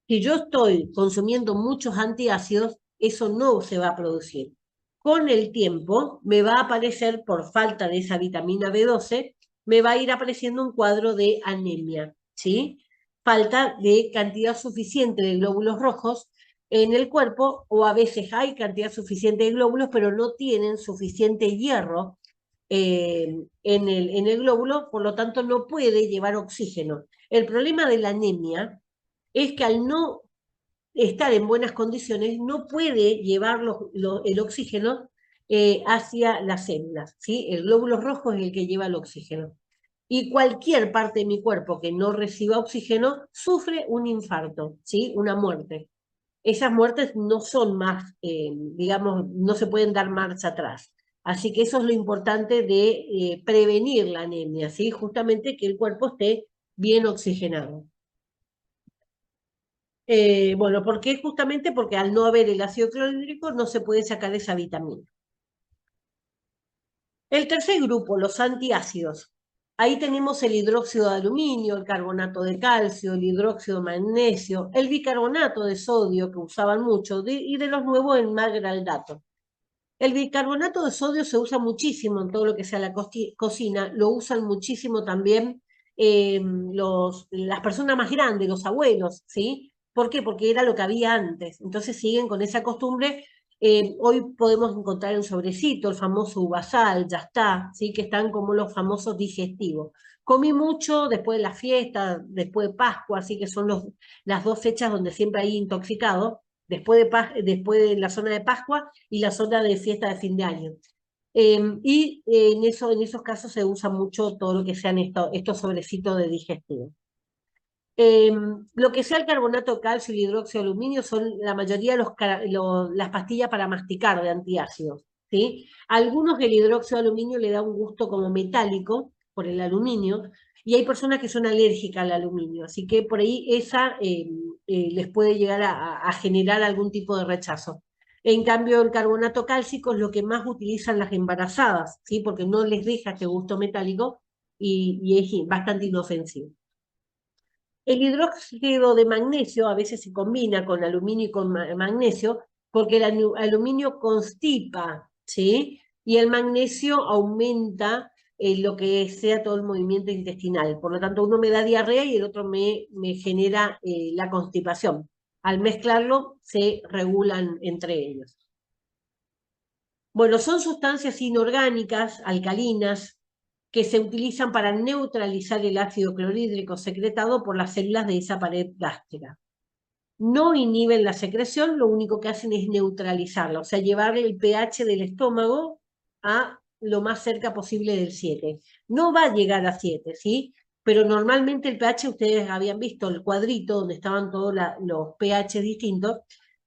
Si yo estoy consumiendo muchos antiácidos, eso no se va a producir. Con el tiempo me va a aparecer, por falta de esa vitamina B12, me va a ir apareciendo un cuadro de anemia, ¿sí? Falta de cantidad suficiente de glóbulos rojos en el cuerpo, o a veces hay cantidad suficiente de glóbulos, pero no tienen suficiente hierro en el glóbulo, por lo tanto no puede llevar oxígeno. El problema de la anemia es que al no estar en buenas condiciones no puede llevar el oxígeno hacia las células, ¿sí? El glóbulo rojo es el que lleva el oxígeno. Y cualquier parte de mi cuerpo que no reciba oxígeno sufre un infarto, ¿sí? Una muerte. Esas muertes no son más, digamos, no se pueden dar marcha atrás. Así que eso es lo importante de prevenir la anemia, ¿sí? Justamente que el cuerpo esté bien oxigenado. Bueno, ¿por qué? Justamente porque al no haber el ácido clorhídrico no se puede sacar esa vitamina. El tercer grupo, los antiácidos. Ahí tenemos el hidróxido de aluminio, el carbonato de calcio, el hidróxido de magnesio, el bicarbonato de sodio que usaban mucho y de los nuevos el magraldato. El bicarbonato de sodio se usa muchísimo en todo lo que sea la cocina, lo usan muchísimo también las personas más grandes, los abuelos, ¿sí? ¿Por qué? Porque era lo que había antes. Entonces siguen con esa costumbre. Hoy podemos encontrar en sobrecito el famoso uvasal, ya está, ¿sí? Que están como los famosos digestivos. Comí mucho después de la fiesta, después de Pascua, así que son las dos fechas donde siempre hay intoxicado, después de la zona de Pascua y la zona de fiesta de fin de año. En esos casos se usa mucho todo lo que sean estos sobrecitos de digestivo. Lo que sea el carbonato de calcio y el hidróxido de aluminio son la mayoría de las pastillas para masticar de antiácidos, ¿sí? Algunos del hidróxido de aluminio le da un gusto como metálico por el aluminio, y hay personas que son alérgicas al aluminio, así que por ahí esa les puede llegar a generar algún tipo de rechazo. En cambio, el carbonato cálcico es lo que más utilizan las embarazadas, ¿sí? Porque no les deja este gusto metálico y es bastante inofensivo. El hidróxido de magnesio a veces se combina con aluminio y con magnesio porque el aluminio constipa, ¿sí? Y el magnesio aumenta lo que sea todo el movimiento intestinal. Por lo tanto, uno me da diarrea y el otro me genera la constipación. Al mezclarlo, se regulan entre ellos. Bueno, son sustancias inorgánicas, alcalinas, que se utilizan para neutralizar el ácido clorhídrico secretado por las células de esa pared gástrica. No inhiben la secreción, lo único que hacen es neutralizarla, o sea, llevarle el pH del estómago a lo más cerca posible del 7. No va a llegar a 7, ¿sí? Pero normalmente el pH, ustedes habían visto el cuadrito donde estaban todos los pH distintos,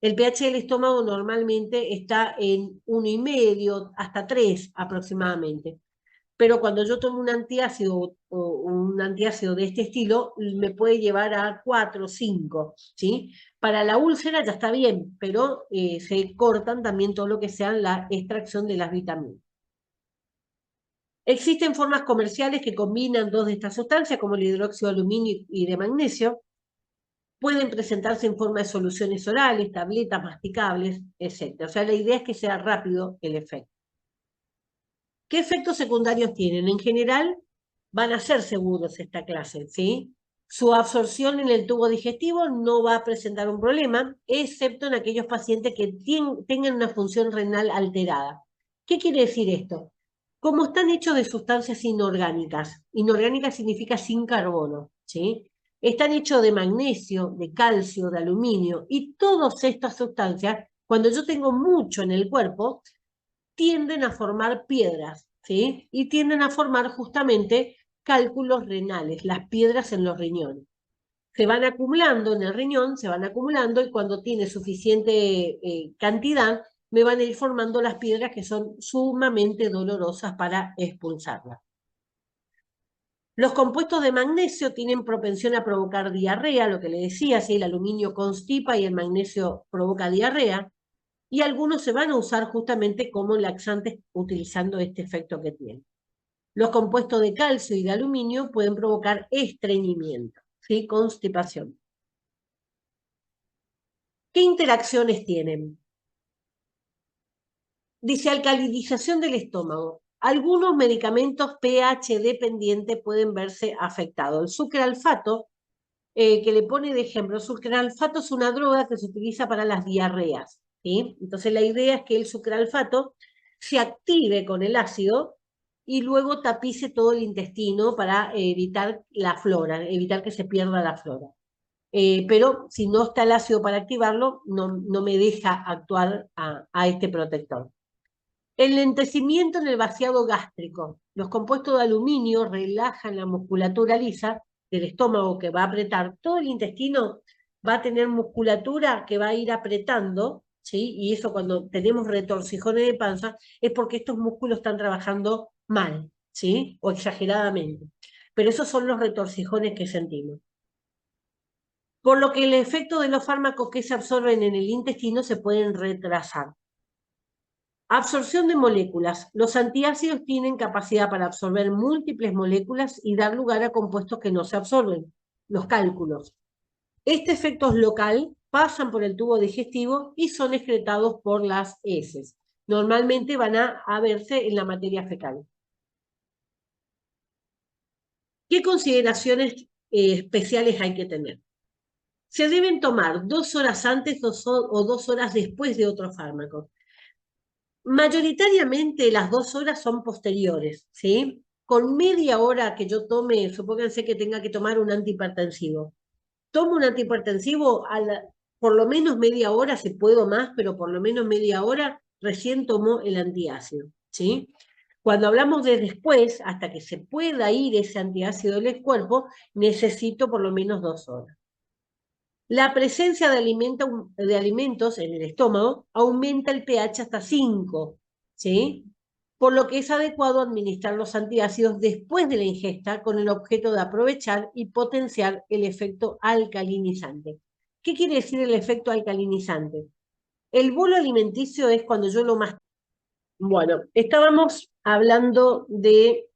el pH del estómago normalmente está en 1,5 hasta 3 aproximadamente. Pero cuando yo tomo un antiácido o un antiácido de este estilo, me puede llevar a 4 o 5, ¿sí? Para la úlcera ya está bien, pero se cortan también todo lo que sea la extracción de las vitaminas. Existen formas comerciales que combinan dos de estas sustancias, como el hidróxido de aluminio y de magnesio. Pueden presentarse en forma de soluciones orales, tabletas masticables, etc. O sea, la idea es que sea rápido el efecto. ¿Qué efectos secundarios tienen? En general, van a ser seguros esta clase, ¿sí? Su absorción en el tubo digestivo no va a presentar un problema, excepto en aquellos pacientes que tengan una función renal alterada. ¿Qué quiere decir esto? Como están hechos de sustancias inorgánicas, inorgánica significa sin carbono, ¿sí? Están hechos de magnesio, de calcio, de aluminio, y todas estas sustancias, cuando yo tengo mucho en el cuerpo, tienden a formar piedras, ¿sí? Y tienden a formar justamente cálculos renales, las piedras en los riñones. Se van acumulando en el riñón, se van acumulando y cuando tiene suficiente cantidad, me van a ir formando las piedras que son sumamente dolorosas para expulsarlas. Los compuestos de magnesio tienen propensión a provocar diarrea, lo que le decía, si el aluminio constipa y el magnesio provoca diarrea, y algunos se van a usar justamente como laxantes utilizando este efecto que tienen. Los compuestos de calcio y de aluminio pueden provocar estreñimiento, ¿sí? Constipación. ¿Qué interacciones tienen? Dice alcalinización del estómago. Algunos medicamentos pH dependientes pueden verse afectados. El sucralfato, que le pone de ejemplo, el sucralfato es una droga que se utiliza para las diarreas, ¿sí? Entonces la idea es que el sucralfato se active con el ácido y luego tapice todo el intestino para evitar la flora, evitar que se pierda la flora. Pero si no está el ácido para activarlo, no me deja actuar a este protector. El lentecimiento en el vaciado gástrico. Los compuestos de aluminio relajan la musculatura lisa del estómago que va a apretar. Todo el intestino va a tener musculatura que va a ir apretando, ¿sí? Y eso cuando tenemos retorcijones de panza es porque estos músculos están trabajando mal, ¿sí? O exageradamente. Pero esos son los retorcijones que sentimos. Por lo que el efecto de los fármacos que se absorben en el intestino se pueden retrasar. Absorción de moléculas. Los antiácidos tienen capacidad para absorber múltiples moléculas y dar lugar a compuestos que no se absorben, los cálculos. Este efecto es local, pasan por el tubo digestivo y son excretados por las heces. Normalmente van a verse en la materia fecal. ¿Qué consideraciones especiales hay que tener? Se deben tomar 2 horas antes o 2 horas después de otro fármaco. Mayoritariamente las 2 horas son posteriores, ¿sí? Con media hora que yo tome, supónganse que tenga que tomar un antihipertensivo. Tomo un antihipertensivo, por lo menos media hora, si puedo más, pero por lo menos media hora, recién tomo el antiácido, ¿sí? Cuando hablamos de después, hasta que se pueda ir ese antiácido del cuerpo, necesito por lo menos 2 horas. La presencia de alimentos en el estómago aumenta el pH hasta 5, ¿sí? Por lo que es adecuado administrar los antiácidos después de la ingesta con el objeto de aprovechar y potenciar el efecto alcalinizante. ¿Qué quiere decir el efecto alcalinizante? El bolo alimenticio es cuando yo lo mastico. Bueno, estábamos hablando de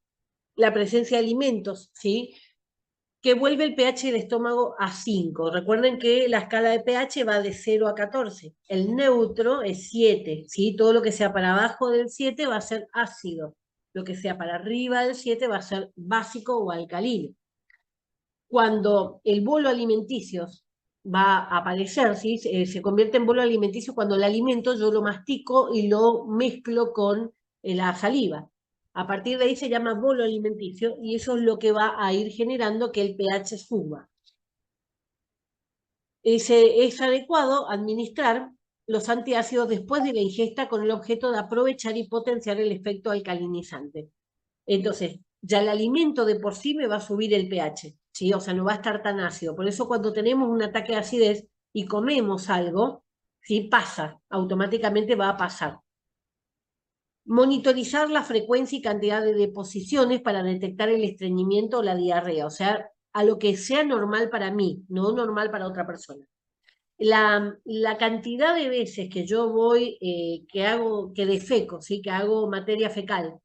la presencia de alimentos, ¿sí? Que vuelve el pH del estómago a 5. Recuerden que la escala de pH va de 0 a 14. El neutro es 7, ¿sí? Todo lo que sea para abajo del 7 va a ser ácido. Lo que sea para arriba del 7 va a ser básico o alcalino. Cuando el bolo alimenticio va a aparecer, ¿sí? Se convierte en bolo alimenticio cuando el alimento yo lo mastico y lo mezclo con la saliva. A partir de ahí se llama bolo alimenticio y eso es lo que va a ir generando que el pH suba. Es adecuado administrar los antiácidos después de la ingesta con el objeto de aprovechar y potenciar el efecto alcalinizante. Entonces, ya el alimento de por sí me va a subir el pH, ¿sí? O sea, no va a estar tan ácido. Por eso cuando tenemos un ataque de acidez y comemos algo, ¿sí? Pasa, automáticamente va a pasar. Monitorizar la frecuencia y cantidad de deposiciones para detectar el estreñimiento o la diarrea, o sea, a lo que sea normal para mí, no normal para otra persona. La cantidad de veces que yo voy, que defeco, ¿sí? Que hago materia fecal,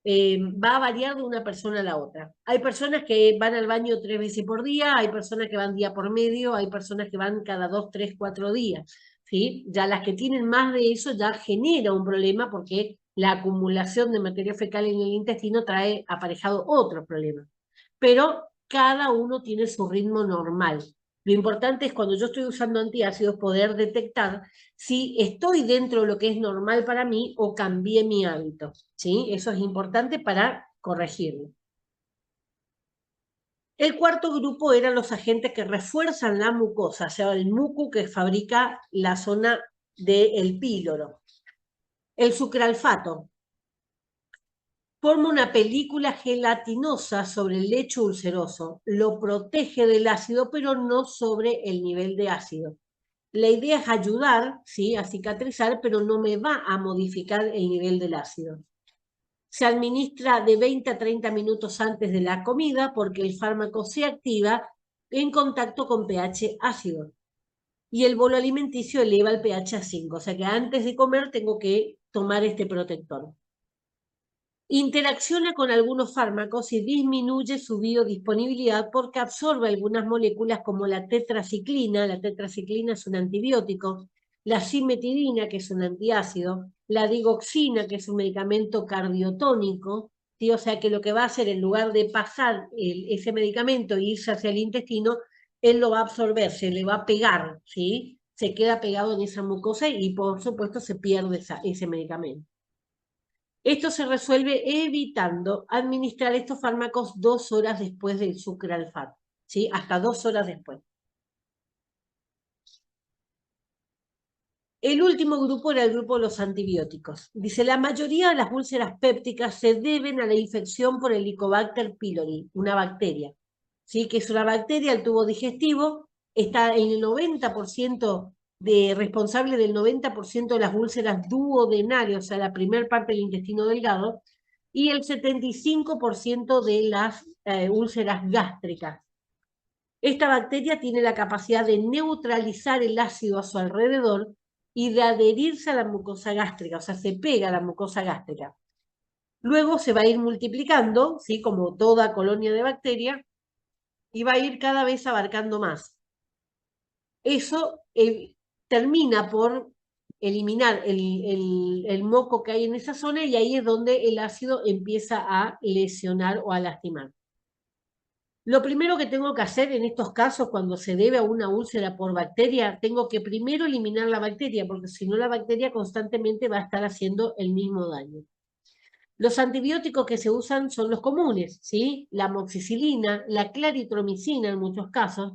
va a variar de una persona a la otra. Hay personas que van al baño 3 veces por día, hay personas que van día por medio, hay personas que van cada 2, 3, 4 días, ¿sí? Ya las que tienen más de eso ya genera un problema porque la acumulación de materia fecal en el intestino trae aparejado otro problema. Pero cada uno tiene su ritmo normal. Lo importante es cuando yo estoy usando antiácidos poder detectar si estoy dentro de lo que es normal para mí o cambié mi hábito, ¿sí? Eso es importante para corregirlo. El cuarto grupo eran los agentes que refuerzan la mucosa, o sea, el muco que fabrica la zona del píloro. El sucralfato forma una película gelatinosa sobre el lecho ulceroso, lo protege del ácido, pero no sobre el nivel de ácido. La idea es ayudar, ¿sí? A cicatrizar, pero no me va a modificar el nivel del ácido. Se administra de 20 a 30 minutos antes de la comida porque el fármaco se activa en contacto con pH ácido. Y el bolo alimenticio eleva el pH a 5, o sea que antes de comer tengo que tomar este protector. Interacciona con algunos fármacos y disminuye su biodisponibilidad porque absorbe algunas moléculas como la tetraciclina es un antibiótico, la cimetidina, que es un antiácido, la digoxina, que es un medicamento cardiotónico, ¿sí? O sea que lo que va a hacer en lugar de pasar ese medicamento e irse hacia el intestino, él lo va a absorber, se le va a pegar, ¿sí? Se queda pegado en esa mucosa y por supuesto se pierde ese medicamento. Esto se resuelve evitando administrar estos fármacos 2 horas después del sucralfato, ¿sí? Hasta 2 horas después. El último grupo era el grupo de los antibióticos. Dice, la mayoría de las úlceras pépticas se deben a la infección por el Helicobacter pylori, una bacteria, ¿sí? Que es una bacteria, el tubo digestivo, está en el 90% responsable del 90% de las úlceras duodenarias, o sea, la primer parte del intestino delgado, y el 75% de las úlceras gástricas. Esta bacteria tiene la capacidad de neutralizar el ácido a su alrededor y de adherirse a la mucosa gástrica, o sea, se pega a la mucosa gástrica. Luego se va a ir multiplicando, ¿sí? Como toda colonia de bacteria, y va a ir cada vez abarcando más. Eso termina por eliminar el moco que hay en esa zona y ahí es donde el ácido empieza a lesionar o a lastimar. Lo primero que tengo que hacer en estos casos, cuando se debe a una úlcera por bacteria, tengo que primero eliminar la bacteria, porque si no la bacteria constantemente va a estar haciendo el mismo daño. Los antibióticos que se usan son los comunes, ¿sí? La amoxicilina, la claritromicina en muchos casos,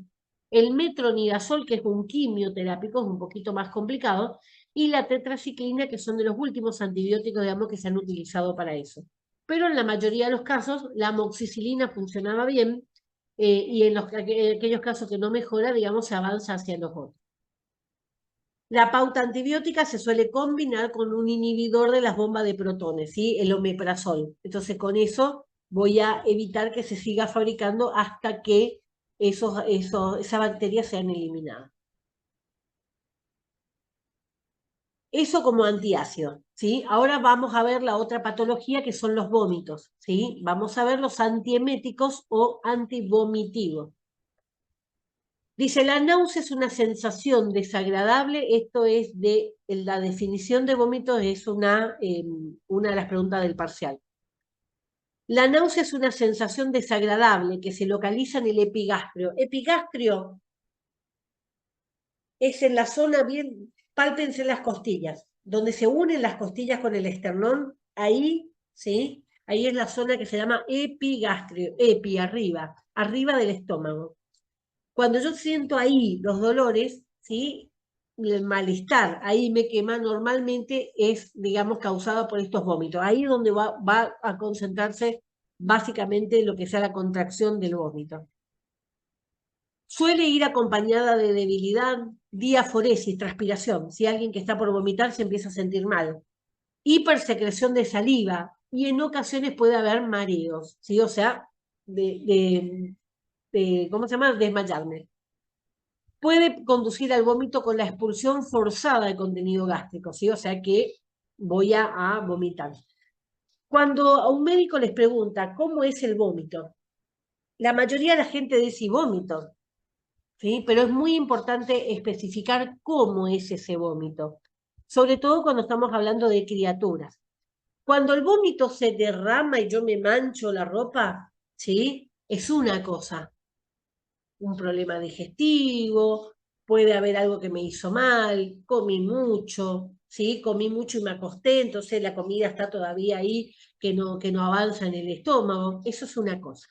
el metronidazol, que es un quimioterápico, es un poquito más complicado, y la tetraciclina, que son de los últimos antibióticos, digamos, que se han utilizado para eso. Pero en la mayoría de los casos, la amoxicilina funcionaba bien, y en aquellos casos que no mejora, digamos, se avanza hacia los otros. La pauta antibiótica se suele combinar con un inhibidor de las bombas de protones, ¿sí? El omeprazol. Entonces, con eso voy a evitar que se siga fabricando hasta que esas bacterias sean eliminadas. Eso como antiácido, ¿sí? Ahora vamos a ver la otra patología que son los vómitos, ¿sí? Vamos a ver los antieméticos o antivomitivos. Dice, la náusea es una sensación desagradable, esto es de la definición de vómito, es una de las preguntas del parcial. La náusea es una sensación desagradable que se localiza en el epigastrio. Epigastrio es en la zona bien, pálpense las costillas, donde se unen las costillas con el esternón, ahí, ¿sí? Ahí es la zona que se llama epigastrio, epi, arriba del estómago. Cuando yo siento ahí los dolores, ¿sí? El malestar, ahí me quema, normalmente es, digamos, causada por estos vómitos. Ahí es donde va a concentrarse básicamente lo que sea la contracción del vómito. Suele ir acompañada de debilidad, diaforesis, transpiración. Si alguien que está por vomitar se empieza a sentir mal. Hipersecreción de saliva y en ocasiones puede haber mareos, ¿sí? O sea, ¿cómo se llama? Desmayarme. Puede conducir al vómito con la expulsión forzada de contenido gástrico, ¿sí? O sea que voy a vomitar. Cuando a un médico les pregunta cómo es el vómito, la mayoría de la gente dice vómito, ¿sí? Pero es muy importante especificar cómo es ese vómito, sobre todo cuando estamos hablando de criaturas. Cuando el vómito se derrama y yo me mancho la ropa, ¿sí? Es una cosa, un problema digestivo, puede haber algo que me hizo mal, comí mucho, ¿sí? Comí mucho y me acosté, entonces la comida está todavía ahí que no avanza en el estómago, eso es una cosa.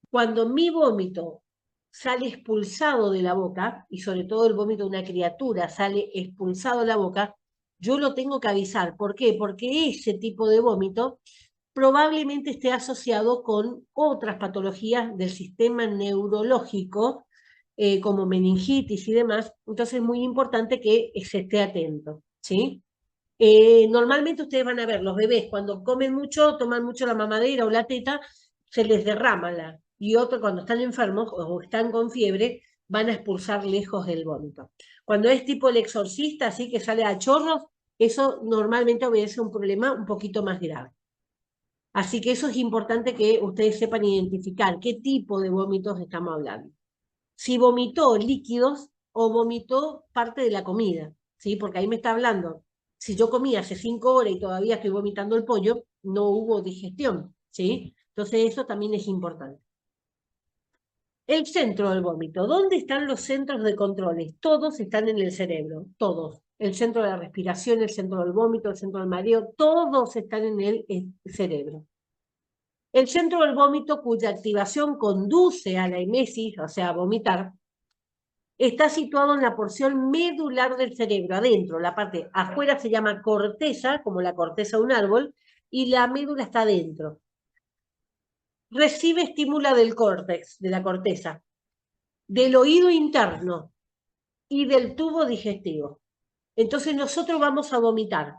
Cuando mi vómito sale expulsado de la boca, y sobre todo el vómito de una criatura sale expulsado de la boca, yo lo tengo que avisar. ¿Por qué? Porque ese tipo de vómito probablemente esté asociado con otras patologías del sistema neurológico, como meningitis y demás. Entonces es muy importante que se esté atento, ¿sí? Normalmente ustedes van a ver, los bebés cuando comen mucho, toman mucho la mamadera o la teta, se les derrama y otros cuando están enfermos o están con fiebre, van a expulsar lejos del vómito. Cuando es tipo el exorcista, así que sale a chorros, eso normalmente obedece a un problema un poquito más grave. Así que eso es importante que ustedes sepan identificar qué tipo de vómitos estamos hablando. Si vomitó líquidos o vomitó parte de la comida, ¿sí? Porque ahí me está hablando. Si yo comí hace 5 horas y todavía estoy vomitando el pollo, no hubo digestión, ¿sí? Entonces eso también es importante. El centro del vómito. ¿Dónde están los centros de controles? Todos están en el cerebro, todos. El centro de la respiración, el centro del vómito, el centro del mareo, todos están en el cerebro. El centro del vómito, cuya activación conduce a la emesis, o sea, a vomitar, está situado en la porción medular del cerebro, adentro. La parte afuera se llama corteza, como la corteza de un árbol, y la médula está adentro. Recibe estímula del córtex, de la corteza, del oído interno y del tubo digestivo. Entonces nosotros vamos a vomitar.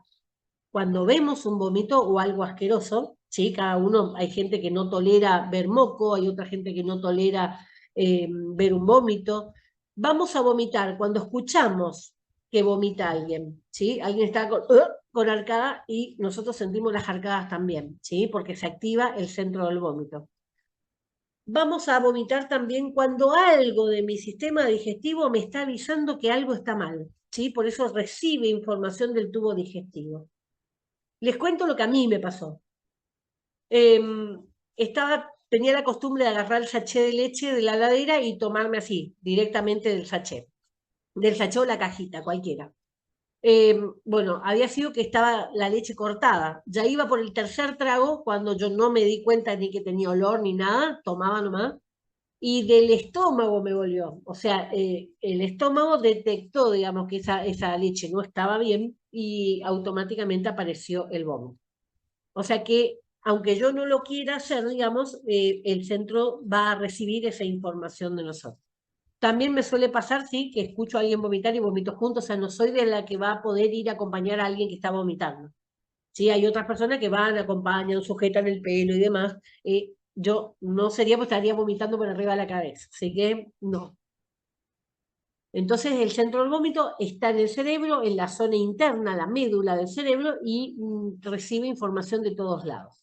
Cuando vemos un vómito o algo asqueroso, ¿sí? Cada uno, hay gente que no tolera ver moco, hay otra gente que no tolera ver un vómito. Vamos a vomitar cuando escuchamos que vomita alguien, ¿sí? Alguien está con arcada y nosotros sentimos las arcadas también, ¿sí? Porque se activa el centro del vómito. Vamos a vomitar también cuando algo de mi sistema digestivo me está avisando que algo está mal, ¿sí? Por eso recibe información del tubo digestivo. Les cuento lo que a mí me pasó. Tenía la costumbre de agarrar el sachet de leche de la heladera y tomarme así, directamente del sachet o la cajita, cualquiera. Bueno, había sido que estaba la leche cortada. Ya iba por el tercer trago cuando yo no me di cuenta ni que tenía olor ni nada, tomaba nomás. Y del estómago me volvió. O sea, el estómago detectó, digamos, que esa leche no estaba bien y automáticamente apareció el vómito. O sea que, aunque yo no lo quiera hacer, digamos, el centro va a recibir esa información de nosotros. También me suele pasar, sí, que escucho a alguien vomitar y vomito junto, o sea, no soy de la que va a poder ir a acompañar a alguien que está vomitando. Sí, hay otras personas que van, acompañan, sujetan el pelo y demás. Yo no sería, pues estaría vomitando por arriba de la cabeza. Así que no. Entonces, el centro del vómito está en el cerebro, en la zona interna, la médula del cerebro, y recibe información de todos lados.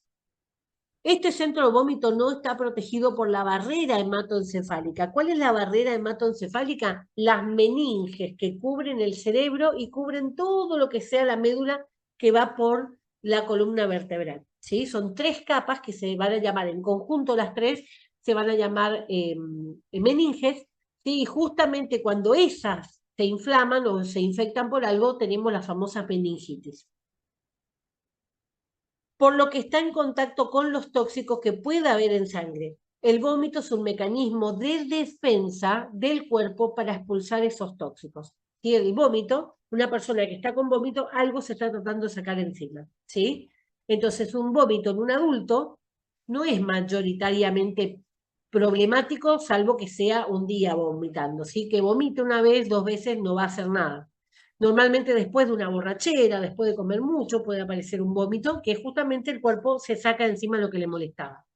Este centro de vómito no está protegido por la barrera hematoencefálica. ¿Cuál es la barrera hematoencefálica? Las meninges que cubren el cerebro y cubren todo lo que sea la médula que va por la columna vertebral. ¿Sí? Son 3 capas que se van a llamar en conjunto, las 3 se van a llamar meninges, ¿sí? Y justamente cuando esas se inflaman o se infectan por algo, tenemos las famosas meningitis. por lo que está en contacto con los tóxicos que pueda haber en sangre. El vómito es un mecanismo de defensa del cuerpo para expulsar esos tóxicos. ¿Sí? El vómito, una persona que está con vómito, algo se está tratando de sacar encima. ¿Sí? Entonces, un vómito en un adulto no es mayoritariamente problemático, salvo que sea un día vomitando. ¿Sí? Que vomite una vez, 2 veces, no va a hacer nada. Normalmente después de una borrachera, después de comer mucho, puede aparecer un vómito, que justamente el cuerpo se saca de encima lo que le molestaba.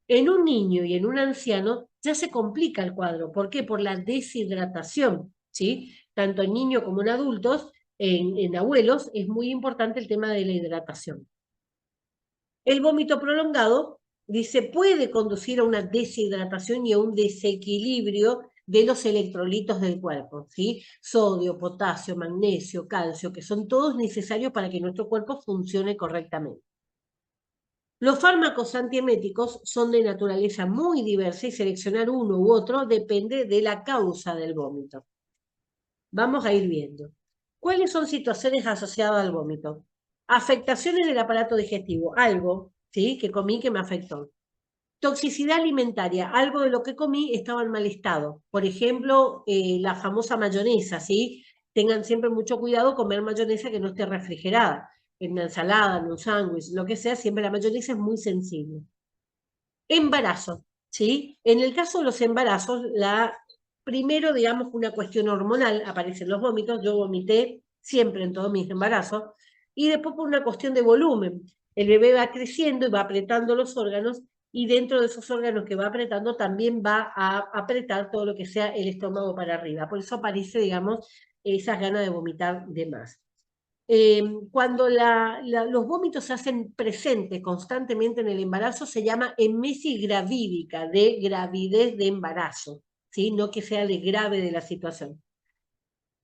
En un niño y en un anciano ya se complica el cuadro. ¿Por qué? Por la deshidratación, ¿sí? Tanto en niños como en adultos, en abuelos, es muy importante el tema de la hidratación. El vómito prolongado, dice, puede conducir a una deshidratación y a un desequilibrio de los electrolitos del cuerpo, ¿sí? Sodio, potasio, magnesio, calcio, que son todos necesarios para que nuestro cuerpo funcione correctamente. Los fármacos antieméticos son de naturaleza muy diversa y seleccionar uno u otro depende de la causa del vómito. Vamos a ir viendo. ¿Cuáles son situaciones asociadas al vómito? Afectaciones del aparato digestivo, algo, ¿sí? Que comí que me afectó. Toxicidad alimentaria, algo de lo que comí estaba en mal estado. Por ejemplo, la famosa mayonesa, ¿sí? Tengan siempre mucho cuidado comer mayonesa que no esté refrigerada. En una ensalada, en un sándwich, lo que sea, siempre la mayonesa es muy sensible. Embarazo, ¿sí? En el caso de los embarazos, primero, digamos, una cuestión hormonal, aparecen los vómitos, yo vomité siempre en todos mis embarazos, y después por una cuestión de volumen. El bebé va creciendo y va apretando los órganos, y dentro de esos órganos que va apretando también va a apretar todo lo que sea el estómago para arriba. Por eso aparece, digamos, esas ganas de vomitar de más. Cuando los vómitos se hacen presentes constantemente en el embarazo, se llama emesis gravídica, de gravidez de embarazo, ¿sí? No que sea de grave de la situación.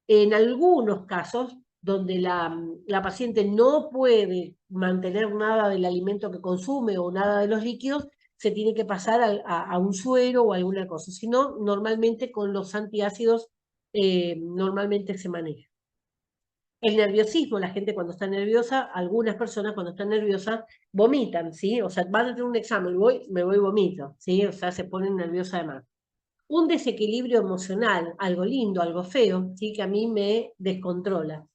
En algunos casos, donde la paciente no puede mantener nada del alimento que consume o nada de los líquidos, se tiene que pasar a un suero o alguna cosa. Si no, normalmente con los antiácidos, normalmente se maneja. El nerviosismo, la gente cuando está nerviosa, algunas personas cuando están nerviosas vomitan, ¿sí? O sea, van a tener un examen, me voy y vomito, ¿sí? O sea, se ponen nerviosas además. Un desequilibrio emocional, algo lindo, algo feo, ¿sí? Que a mí me descontrola.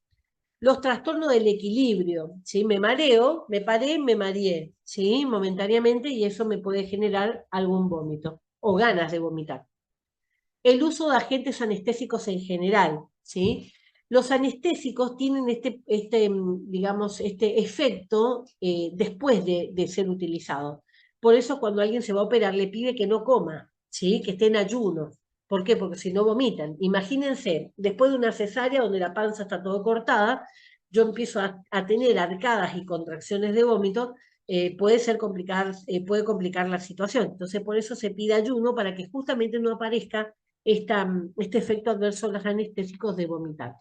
Los trastornos del equilibrio, ¿sí? Me mareo, me paré, me mareé, ¿sí? Momentáneamente, y eso me puede generar algún vómito o ganas de vomitar. El uso de agentes anestésicos en general, ¿sí? Los anestésicos tienen digamos, este efecto después de ser utilizados. Por eso cuando alguien se va a operar le pide que no coma, ¿sí? Que esté en ayuno. ¿Por qué? Porque si no vomitan. Imagínense, después de una cesárea donde la panza está todo cortada, yo empiezo a tener arcadas y contracciones de vómito, puede complicar la situación. Entonces, por eso se pide ayuno para que justamente no aparezca este efecto adverso de los anestésicos de vomitar.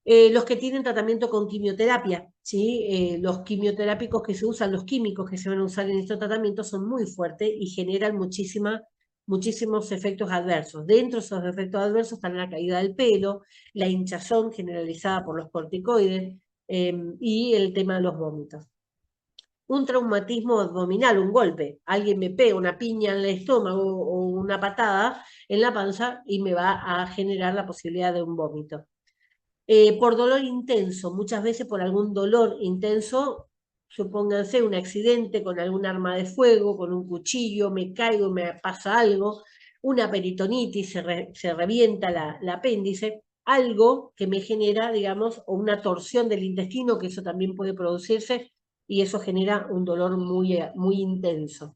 Los que tienen tratamiento con quimioterapia, ¿sí? Los quimioterápicos que se usan, los químicos que se van a usar en estos tratamientos son muy fuertes y generan muchísimos efectos adversos. Dentro de esos efectos adversos están la caída del pelo, la hinchazón generalizada por los corticoides y el tema de los vómitos. Un traumatismo abdominal, un golpe. Alguien me pega una piña en el estómago o una patada en la panza y me va a generar la posibilidad de un vómito. Por dolor intenso, muchas veces por algún dolor intenso, supónganse un accidente con algún arma de fuego, con un cuchillo, me caigo, me pasa algo, una peritonitis, se revienta el apéndice, algo que me genera, digamos, o una torsión del intestino, que eso también puede producirse, y eso genera un dolor muy intenso.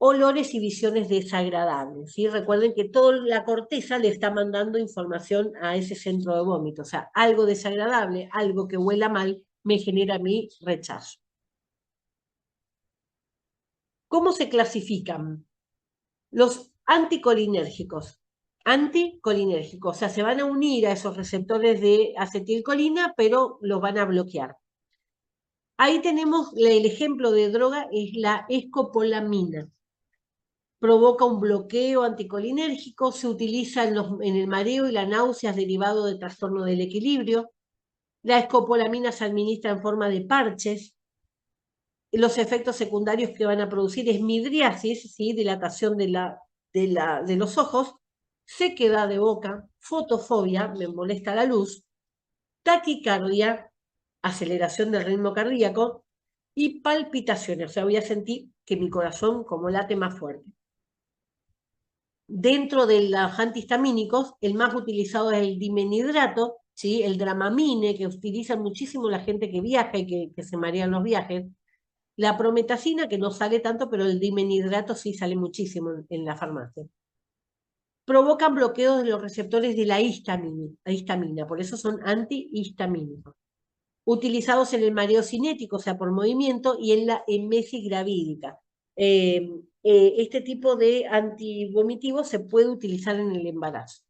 Olores y visiones desagradables, ¿sí? Recuerden que toda la corteza le está mandando información a ese centro de vómito, o sea, algo desagradable, algo que huela mal, me genera mi rechazo. ¿Cómo se clasifican? Los anticolinérgicos. Anticolinérgicos, o sea, se van a unir a esos receptores de acetilcolina, pero los van a bloquear. Ahí tenemos el ejemplo de droga, es la escopolamina. Provoca un bloqueo anticolinérgico, se utiliza en el mareo y la náuseas derivado de trastorno del equilibrio. La escopolamina se administra en forma de parches, Los efectos secundarios que van a producir es midriasis, ¿sí? Dilatación de los ojos, sequedad de boca, fotofobia, me molesta la luz, taquicardia, aceleración del ritmo cardíaco y palpitaciones. O sea, voy a sentir que mi corazón como late más fuerte. Dentro de los antihistamínicos, el más utilizado es el dimenidrato, ¿sí? El Dramamine, que utiliza muchísimo la gente que viaja y que se marea en los viajes. La prometacina, que no sale tanto, pero el dimenidrato sí sale muchísimo en la farmacia. Provocan bloqueos de los receptores de la histamina, por eso son antihistamínicos. Utilizados en el mareo cinético, o sea, por movimiento, y en la emesis gravídica. Este tipo de antivomitivos se puede utilizar en el embarazo.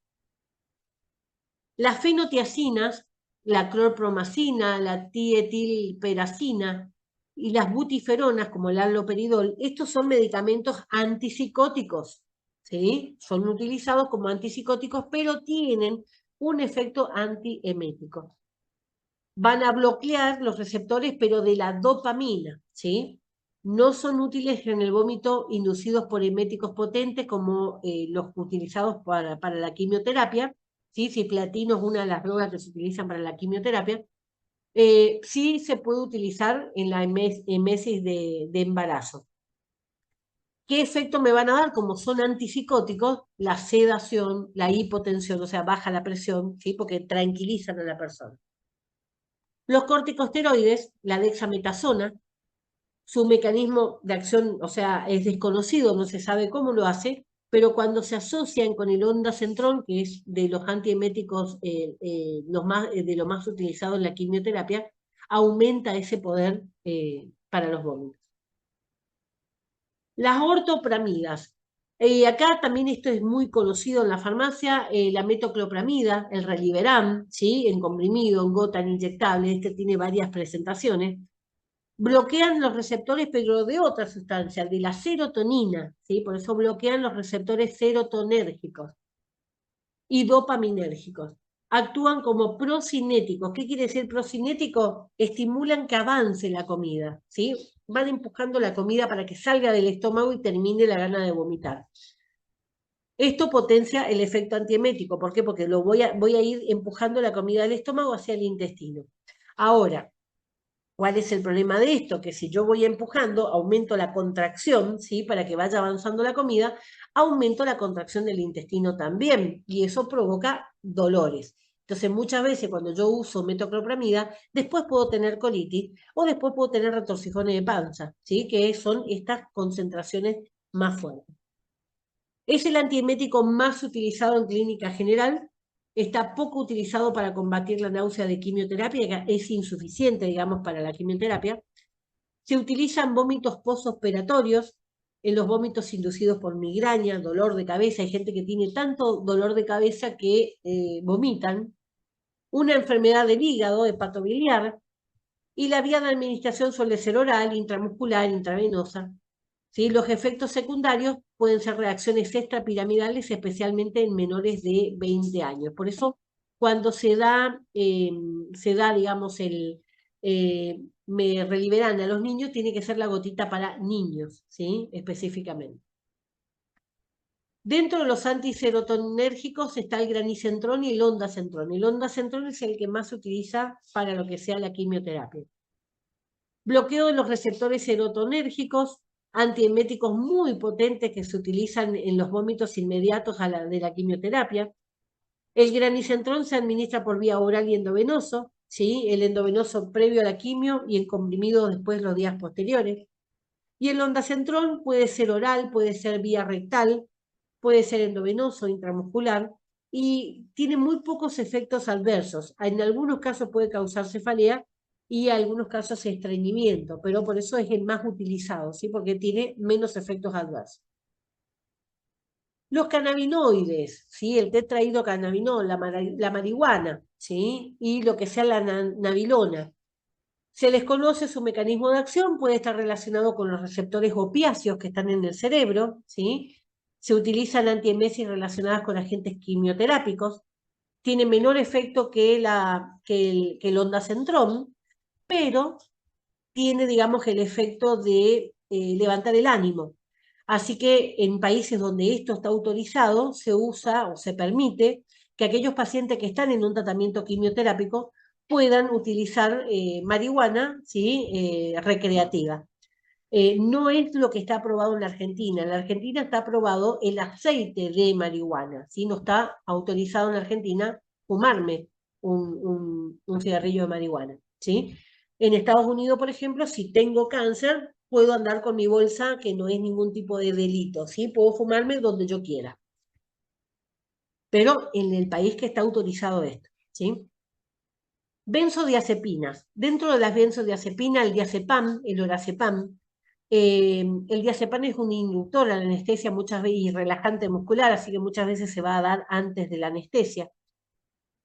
Las fenotiacinas, la clorpromacina, la tietilperacina y las butiferonas, como el haloperidol, estos son medicamentos antipsicóticos, ¿sí? Son utilizados como antipsicóticos, pero tienen un efecto antiemético. Van a bloquear los receptores, pero de la dopamina, ¿sí? No son útiles en el vómito inducidos por eméticos potentes como los utilizados para la quimioterapia, ¿sí? Cisplatina es una de las drogas que se utilizan para la quimioterapia. Sí se puede utilizar en la emesis de embarazo. ¿Qué efecto me van a dar? Como son antipsicóticos, la sedación, la hipotensión, o sea, baja la presión, ¿sí? Porque tranquilizan a la persona. Los corticosteroides, la dexametasona, su mecanismo de acción, o sea, es desconocido, no se sabe cómo lo hace, pero cuando se asocian con el ondansetron, que es de los antieméticos de lo más utilizado en la quimioterapia, aumenta ese poder para los vómitos. Las ortopramidas. Acá también esto es muy conocido en la farmacia, la metoclopramida, el Reliberam, ¿sí? En comprimido, en gota, en inyectable, este tiene varias presentaciones. Bloquean los receptores, pero de otra sustancia, de la serotonina, ¿sí? Por eso bloquean los receptores serotonérgicos y dopaminérgicos. Actúan como procinéticos. ¿Qué quiere decir procinético? Estimulan que avance la comida, ¿sí? Van empujando la comida para que salga del estómago y termine la gana de vomitar. Esto potencia el efecto antiemético. ¿Por qué? Porque voy a ir empujando la comida del estómago hacia el intestino. Ahora, ¿cuál es el problema de esto? Que si yo voy empujando, aumento la contracción, ¿sí? Para que vaya avanzando la comida, aumento la contracción del intestino también, y eso provoca dolores. Entonces, muchas veces cuando yo uso metoclopramida, después puedo tener colitis o después puedo tener retorcijones de panza, ¿sí? Que son estas concentraciones más fuertes. Es el antiemético más utilizado en clínica general. Está poco utilizado para combatir la náusea de quimioterapia, que es insuficiente, digamos, para la quimioterapia. Se utilizan vómitos postoperatorios, en los vómitos inducidos por migraña, dolor de cabeza. Hay gente que tiene tanto dolor de cabeza que vomitan. Una enfermedad del hígado, hepatobiliar. Y la vía de administración suele ser oral, intramuscular, intravenosa. ¿Sí? Los efectos secundarios pueden ser reacciones extrapiramidales, especialmente en menores de 20 años. Por eso, cuando se da digamos, me reliberan a los niños, tiene que ser la gotita para niños, ¿sí? Específicamente. Dentro de los antiserotonérgicos está el granicentrón y el ondansetron. El ondansetron es el que más se utiliza para lo que sea la quimioterapia. Bloqueo de los receptores serotonérgicos, antieméticos muy potentes que se utilizan en los vómitos inmediatos de la quimioterapia. El granicentrón se administra por vía oral y endovenoso, ¿sí? El endovenoso previo a la quimio y el comprimido después los días posteriores. Y el ondansetron puede ser oral, puede ser vía rectal, puede ser endovenoso, intramuscular, y tiene muy pocos efectos adversos. En algunos casos puede causar cefalea y en algunos casos estreñimiento, pero por eso es el más utilizado, ¿sí? Porque tiene menos efectos adversos. Los cannabinoides, ¿sí? El tetrahidrocannabinol, la marihuana, ¿sí? Y lo que sea la nabilona. Se desconoce su mecanismo de acción, puede estar relacionado con los receptores opiáceos que están en el cerebro, ¿sí? Se utilizan antiemesis relacionadas con agentes quimioterápicos, tiene menor efecto que el ondansetron, pero tiene, digamos, el efecto de levantar el ánimo. Así que en países donde esto está autorizado, se usa o se permite que aquellos pacientes que están en un tratamiento quimioterápico puedan utilizar marihuana, ¿sí? Recreativa. No es lo que está aprobado en la Argentina. En la Argentina está aprobado el aceite de marihuana, ¿sí? No está autorizado en la Argentina fumarme un cigarrillo de marihuana, ¿sí? En Estados Unidos, por ejemplo, si tengo cáncer, puedo andar con mi bolsa, que no es ningún tipo de delito, ¿sí? Puedo fumarme donde yo quiera, pero en el país que está autorizado esto, ¿sí? Benzodiazepinas. Dentro de las benzodiazepinas, el diazepam, el orazepam, el diazepam es un inductor a la anestesia muchas veces y relajante muscular, así que muchas veces se va a dar antes de la anestesia.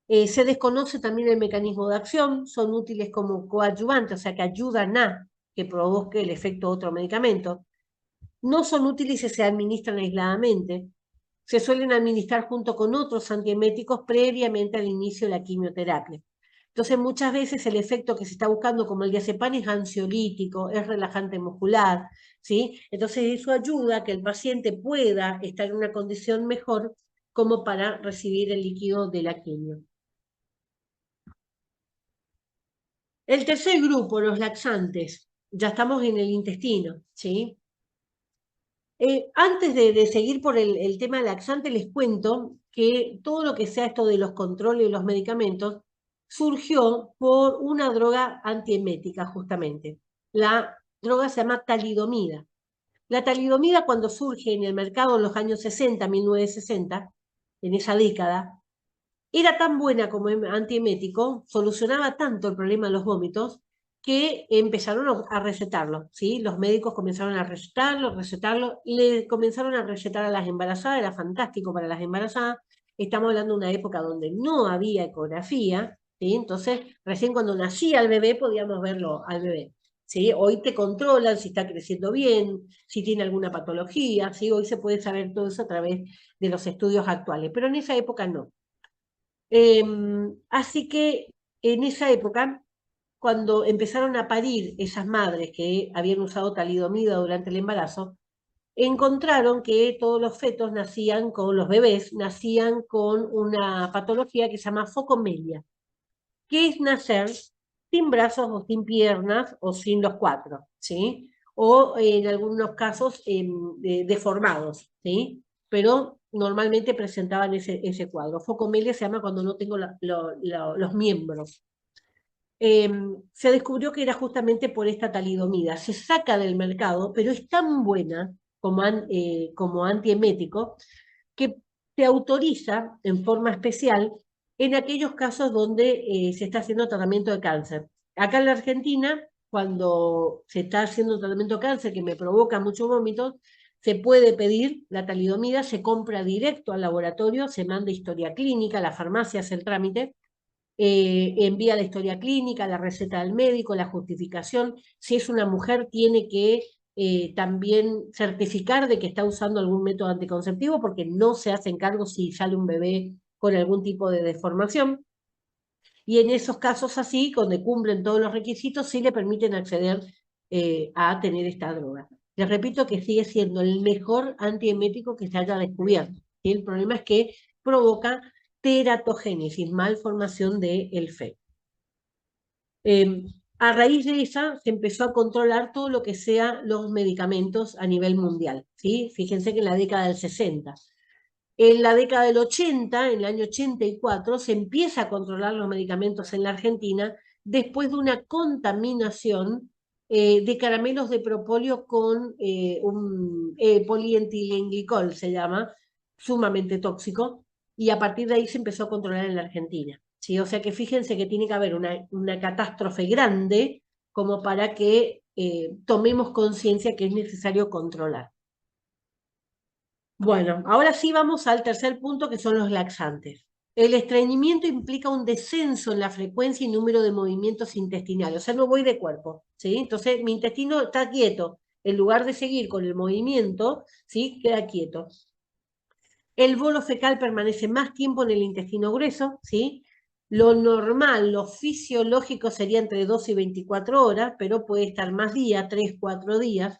Se desconoce también el mecanismo de acción, son útiles como coadyuvantes, o sea que ayudan a que provoque el efecto de otro medicamento. No son útiles si se administran aisladamente. Se suelen administrar junto con otros antieméticos previamente al inicio de la quimioterapia. Entonces, muchas veces el efecto que se está buscando, como el diazepam, es ansiolítico, es relajante muscular, ¿sí? Entonces, eso ayuda a que el paciente pueda estar en una condición mejor como para recibir el líquido de la quimio. El tercer grupo, los laxantes, ya estamos en el intestino, ¿sí? Antes de seguir por el tema laxante, les cuento que todo lo que sea esto de los controles y los medicamentos surgió por una droga antiemética, justamente. La droga se llama talidomida. La talidomida, cuando surge en el mercado en los años 60, 1960, en esa década, era tan buena como antiemético, solucionaba tanto el problema de los vómitos, que empezaron a recetarlo, ¿sí? Los médicos comenzaron a recetarlo, le comenzaron a recetar a las embarazadas, era fantástico para las embarazadas. Estamos hablando de una época donde no había ecografía, ¿sí? Entonces, recién cuando nacía el bebé podíamos verlo al bebé, ¿sí? Hoy te controlan si está creciendo bien, si tiene alguna patología, ¿sí? Hoy se puede saber todo eso a través de los estudios actuales, pero en esa época no. Así que en esa época, cuando empezaron a parir esas madres que habían usado talidomida durante el embarazo, encontraron que todos los fetos nacían con, los bebés nacían con una patología que se llama focomelia, que es nacer sin brazos o sin piernas o sin los cuatro, ¿sí? O en algunos casos deformados, ¿sí? Pero normalmente presentaban ese cuadro. Focomelia se llama cuando no tengo los miembros. Se descubrió que era justamente por esta talidomida. Se saca del mercado, pero es tan buena como antiemético que se autoriza en forma especial en aquellos casos donde se está haciendo tratamiento de cáncer. Acá en la Argentina, cuando se está haciendo tratamiento de cáncer que me provoca muchos vómitos, se puede pedir la talidomida, se compra directo al laboratorio, se manda historia clínica, la farmacia hace el trámite, envía la historia clínica, la receta del médico, la justificación. Si es una mujer, tiene que también certificar de que está usando algún método anticonceptivo, porque no se hacen cargo si sale un bebé con algún tipo de deformación. Y en esos casos así, donde cumplen todos los requisitos, sí le permiten acceder a tener esta droga. Les repito que sigue siendo el mejor antiemético que se haya descubierto. ¿Sí? El problema es que provoca teratogénesis, malformación del feto. A raíz de esa se empezó a controlar todo lo que sea los medicamentos a nivel mundial, ¿sí? Fíjense que en la década del 60. En la década del 80, en el año 84, se empieza a controlar los medicamentos en la Argentina después de una contaminación de caramelos de propóleo con un polietilenglicol, se llama, sumamente tóxico, y a partir de ahí se empezó a controlar en la Argentina. ¿Sí? O sea que fíjense que tiene que haber una catástrofe grande como para que tomemos conciencia que es necesario controlar. Bueno, ahora sí vamos al tercer punto, que son los laxantes. El estreñimiento implica un descenso en la frecuencia y número de movimientos intestinales, o sea, no voy de cuerpo, ¿sí? Entonces, mi intestino está quieto. En lugar de seguir con el movimiento, ¿sí? Queda quieto. El bolo fecal permanece más tiempo en el intestino grueso, ¿sí? Lo normal, lo fisiológico sería entre 2 y 24 horas, pero puede estar más días, 3, 4 días.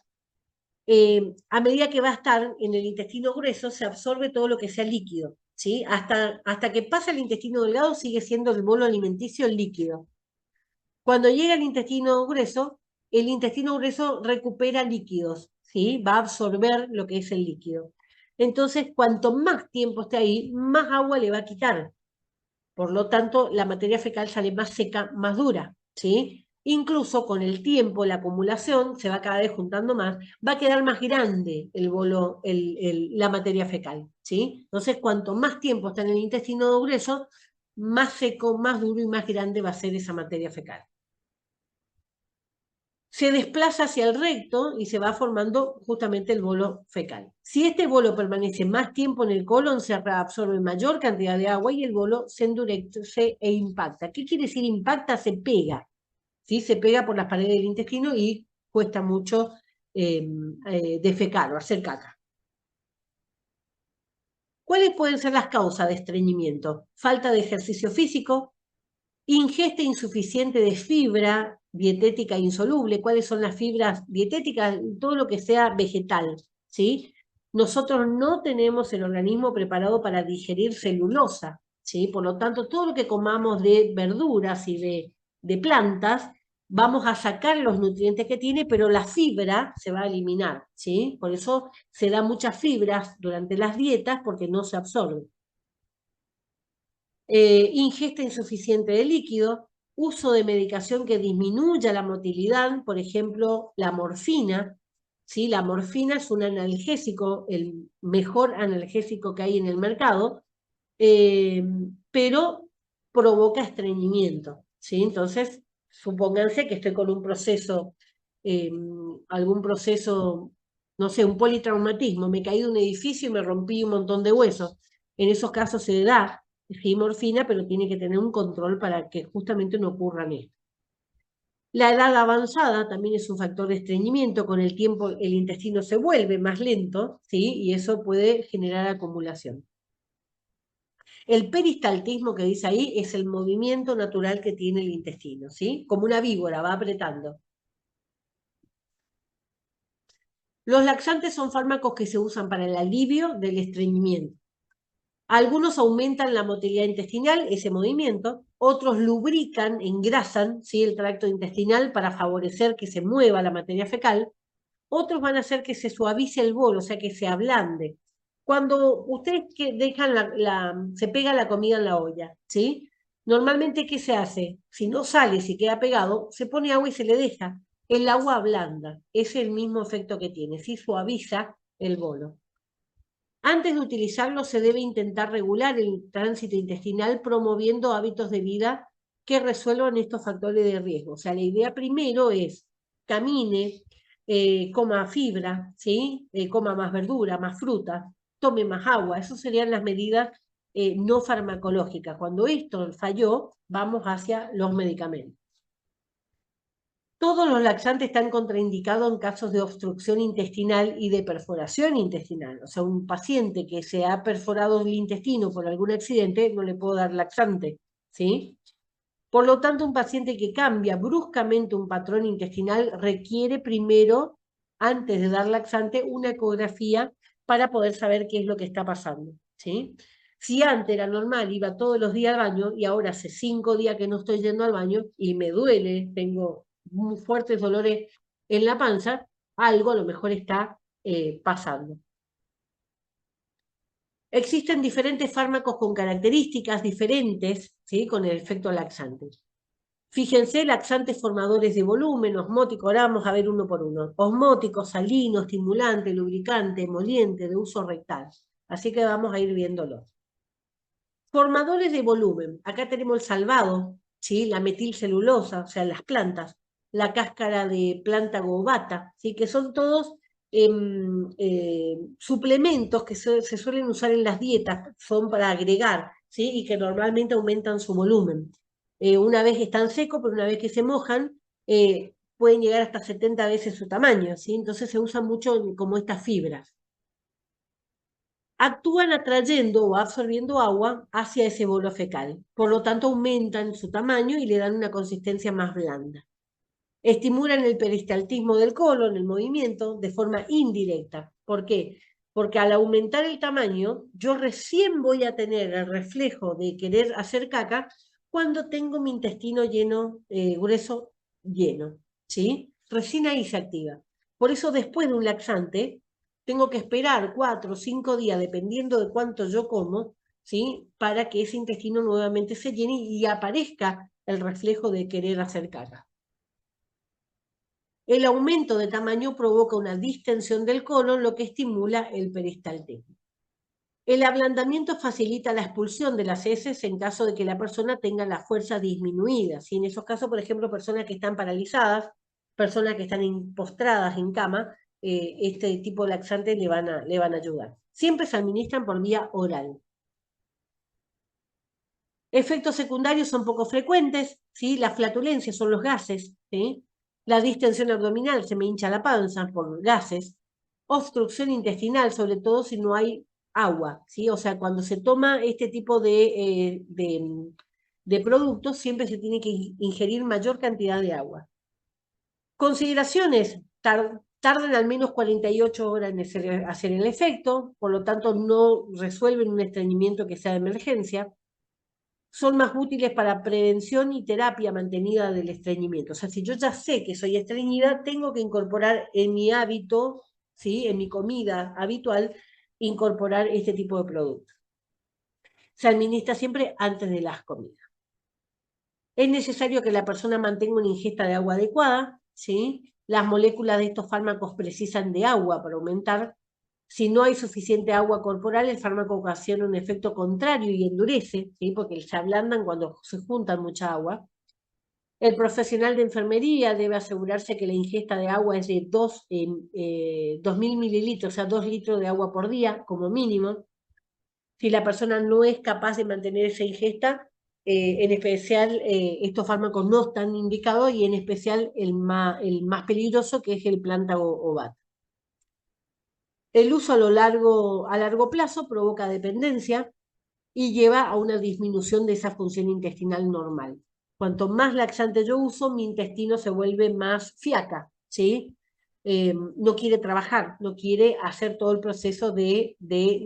A medida que va a estar en el intestino grueso, se absorbe todo lo que sea líquido, ¿sí? Hasta que pasa el intestino delgado sigue siendo el bolo alimenticio líquido. Cuando llega al intestino grueso, el intestino grueso recupera líquidos, ¿sí? Va a absorber lo que es el líquido. Entonces, cuanto más tiempo esté ahí, más agua le va a quitar. Por lo tanto, la materia fecal sale más seca, más dura, ¿sí? Incluso con el tiempo, la acumulación se va cada vez juntando más, va a quedar más grande el bolo, la materia fecal, ¿sí? Entonces, cuanto más tiempo está en el intestino grueso, más seco, más duro y más grande va a ser esa materia fecal. Se desplaza hacia el recto y se va formando justamente el bolo fecal. Si este bolo permanece más tiempo en el colon, se absorbe mayor cantidad de agua y el bolo se endurece e impacta. ¿Qué quiere decir impacta? Se pega, ¿sí? Se pega por las paredes del intestino y cuesta mucho defecar o hacer caca. ¿Cuáles pueden ser las causas de estreñimiento? Falta de ejercicio físico, ingesta insuficiente de fibra dietética insoluble. ¿Cuáles son las fibras dietéticas? Todo lo que sea vegetal, ¿sí? Nosotros no tenemos el organismo preparado para digerir celulosa, ¿sí? Por lo tanto, todo lo que comamos de verduras y de plantas, vamos a sacar los nutrientes que tiene, pero la fibra se va a eliminar, ¿sí? Por eso se da muchas fibras durante las dietas porque no se absorben. Ingesta insuficiente de líquido, uso de medicación que disminuya la motilidad, por ejemplo, la morfina. ¿Sí? La morfina es un analgésico, el mejor analgésico que hay en el mercado, pero provoca estreñimiento. ¿Sí? Entonces, supónganse que estoy con un proceso, eh, algún proceso, no sé, un politraumatismo, me caí de un edificio y me rompí un montón de huesos. En esos casos se da morfina, pero tiene que tener un control para que justamente no ocurran esto. La edad avanzada también es un factor de estreñimiento. Con el tiempo el intestino se vuelve más lento, ¿sí? Y eso puede generar acumulación. El peristaltismo que dice ahí es el movimiento natural que tiene el intestino, ¿sí? Como una víbora, va apretando. Los laxantes son fármacos que se usan para el alivio del estreñimiento. Algunos aumentan la motilidad intestinal, ese movimiento, otros lubrican, engrasan, ¿sí? El tracto intestinal para favorecer que se mueva la materia fecal, otros van a hacer que se suavice el bolo, o sea, que se ablande. Cuando ustedes que dejan se pega la comida en la olla, ¿sí? Normalmente, ¿qué se hace? Si no sale, si queda pegado, se pone agua y se le deja. El agua ablanda, es el mismo efecto que tiene, ¿sí? Suaviza el bolo. Antes de utilizarlo se debe intentar regular el tránsito intestinal promoviendo hábitos de vida que resuelvan estos factores de riesgo. O sea, la idea primero es camine, coma fibra, ¿sí? Coma más verdura, más fruta, tome más agua. Esas serían las medidas no farmacológicas. Cuando esto falló, vamos hacia los medicamentos. Todos los laxantes están contraindicados en casos de obstrucción intestinal y de perforación intestinal. O sea, un paciente que se ha perforado el intestino por algún accidente, no le puedo dar laxante, ¿sí? Por lo tanto, un paciente que cambia bruscamente un patrón intestinal requiere primero, antes de dar laxante, una ecografía para poder saber qué es lo que está pasando, ¿sí? Si antes era normal, iba todos los días al baño y ahora hace 5 días que no estoy yendo al baño y me duele, tengo muy fuertes dolores en la panza, algo a lo mejor está pasando. Existen diferentes fármacos con características diferentes, ¿sí? Con el efecto laxante. Fíjense, laxantes formadores de volumen, osmótico, ahora vamos a ver uno por uno. Osmótico, salino, estimulante, lubricante, emoliente, de uso rectal. Así que vamos a ir viéndolo. Formadores de volumen. Acá tenemos el salvado, ¿sí? La metilcelulosa, o sea, las plantas. La cáscara de planta gobata, ¿sí? Que son todos suplementos que se suelen usar en las dietas, son para agregar, ¿sí? Y que normalmente aumentan su volumen. Una vez que están secos, pero una vez que se mojan, pueden llegar hasta 70 veces su tamaño, ¿sí? Entonces se usan mucho como estas fibras. actúan atrayendo o absorbiendo agua hacia ese bolo fecal. Por lo tanto, aumentan su tamaño y le dan una consistencia más blanda. Estimulan el peristaltismo del colon, el movimiento, de forma indirecta. ¿Por qué? Porque al aumentar el tamaño, yo recién voy a tener el reflejo de querer hacer caca cuando tengo mi intestino lleno, grueso, lleno, ¿sí? Recién ahí se activa. Por eso después de un laxante, tengo que esperar 4 o 5 días, dependiendo de cuánto yo como, ¿sí? Para que ese intestino nuevamente se llene y aparezca el reflejo de querer hacer caca. El aumento de tamaño provoca una distensión del colon, lo que estimula el peristaltismo. El ablandamiento facilita la expulsión de las heces en caso de que la persona tenga la fuerza disminuida. ¿Sí? En esos casos, por ejemplo, personas que están paralizadas, personas que están postradas en cama, este tipo de laxantes le van a ayudar. Siempre se administran por vía oral. Efectos secundarios son poco frecuentes, ¿sí? La flatulencia son los gases, ¿sí? La distensión abdominal, se me hincha la panza por gases. Obstrucción intestinal, sobre todo si no hay agua, ¿sí? O sea, cuando se toma este tipo de productos, siempre se tiene que ingerir mayor cantidad de agua. Consideraciones, tardan al menos 48 horas en hacer el efecto, por lo tanto no resuelven un estreñimiento que sea de emergencia. Son más útiles para prevención y terapia mantenida del estreñimiento. O sea, si yo ya sé que soy estreñida, tengo que incorporar en mi hábito, ¿sí? En mi comida habitual, incorporar este tipo de productos. Se administra siempre antes de las comidas. Es necesario que la persona mantenga una ingesta de agua adecuada, ¿sí? Las moléculas de estos fármacos precisan de agua para aumentar. Si no hay suficiente agua corporal, el fármaco ocasiona un efecto contrario y endurece, ¿sí? Porque se ablandan cuando se juntan mucha agua. El profesional de enfermería debe asegurarse que la ingesta de agua es de 2.000 mililitros, o sea, 2 litros de agua por día como mínimo. Si la persona no es capaz de mantener esa ingesta, en especial estos fármacos no están indicados y en especial el más peligroso que es el plántago o bata. El uso a largo plazo provoca dependencia y lleva a una disminución de esa función intestinal normal. Cuanto más laxante yo uso, mi intestino se vuelve más fiaca, ¿sí? No quiere trabajar, no quiere hacer todo el proceso de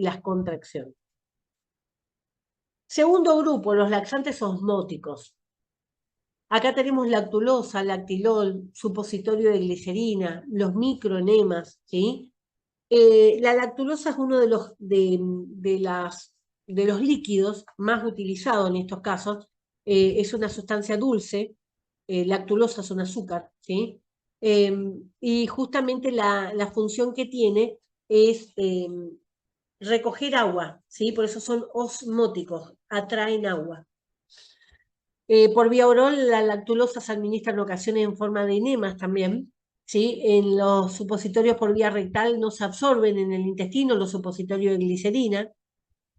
las contracciones. Segundo grupo, los laxantes osmóticos. Acá tenemos lactulosa, lactilol, supositorio de glicerina, los microenemas, ¿sí? La lactulosa es uno de los líquidos más utilizados en estos casos. Es una sustancia dulce, lactulosa es un azúcar, ¿sí? Y justamente la función que tiene es recoger agua, ¿sí? Por eso son osmóticos, atraen agua. Por vía oral, la lactulosa se administra en ocasiones en forma de enemas también, ¿sí? En los supositorios por vía rectal no se absorben en el intestino los supositorios de glicerina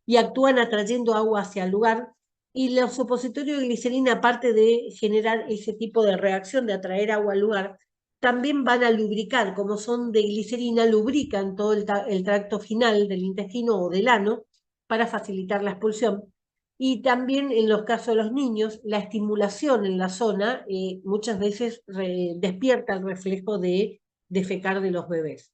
y actúan atrayendo agua hacia el lugar. Y los supositorios de glicerina, aparte de generar ese tipo de reacción de atraer agua al lugar, también van a lubricar, como son de glicerina, lubrican todo el tracto final del intestino o del ano para facilitar la expulsión. Y también en los casos de los niños, la estimulación en la zona muchas veces despierta el reflejo de defecar de los bebés.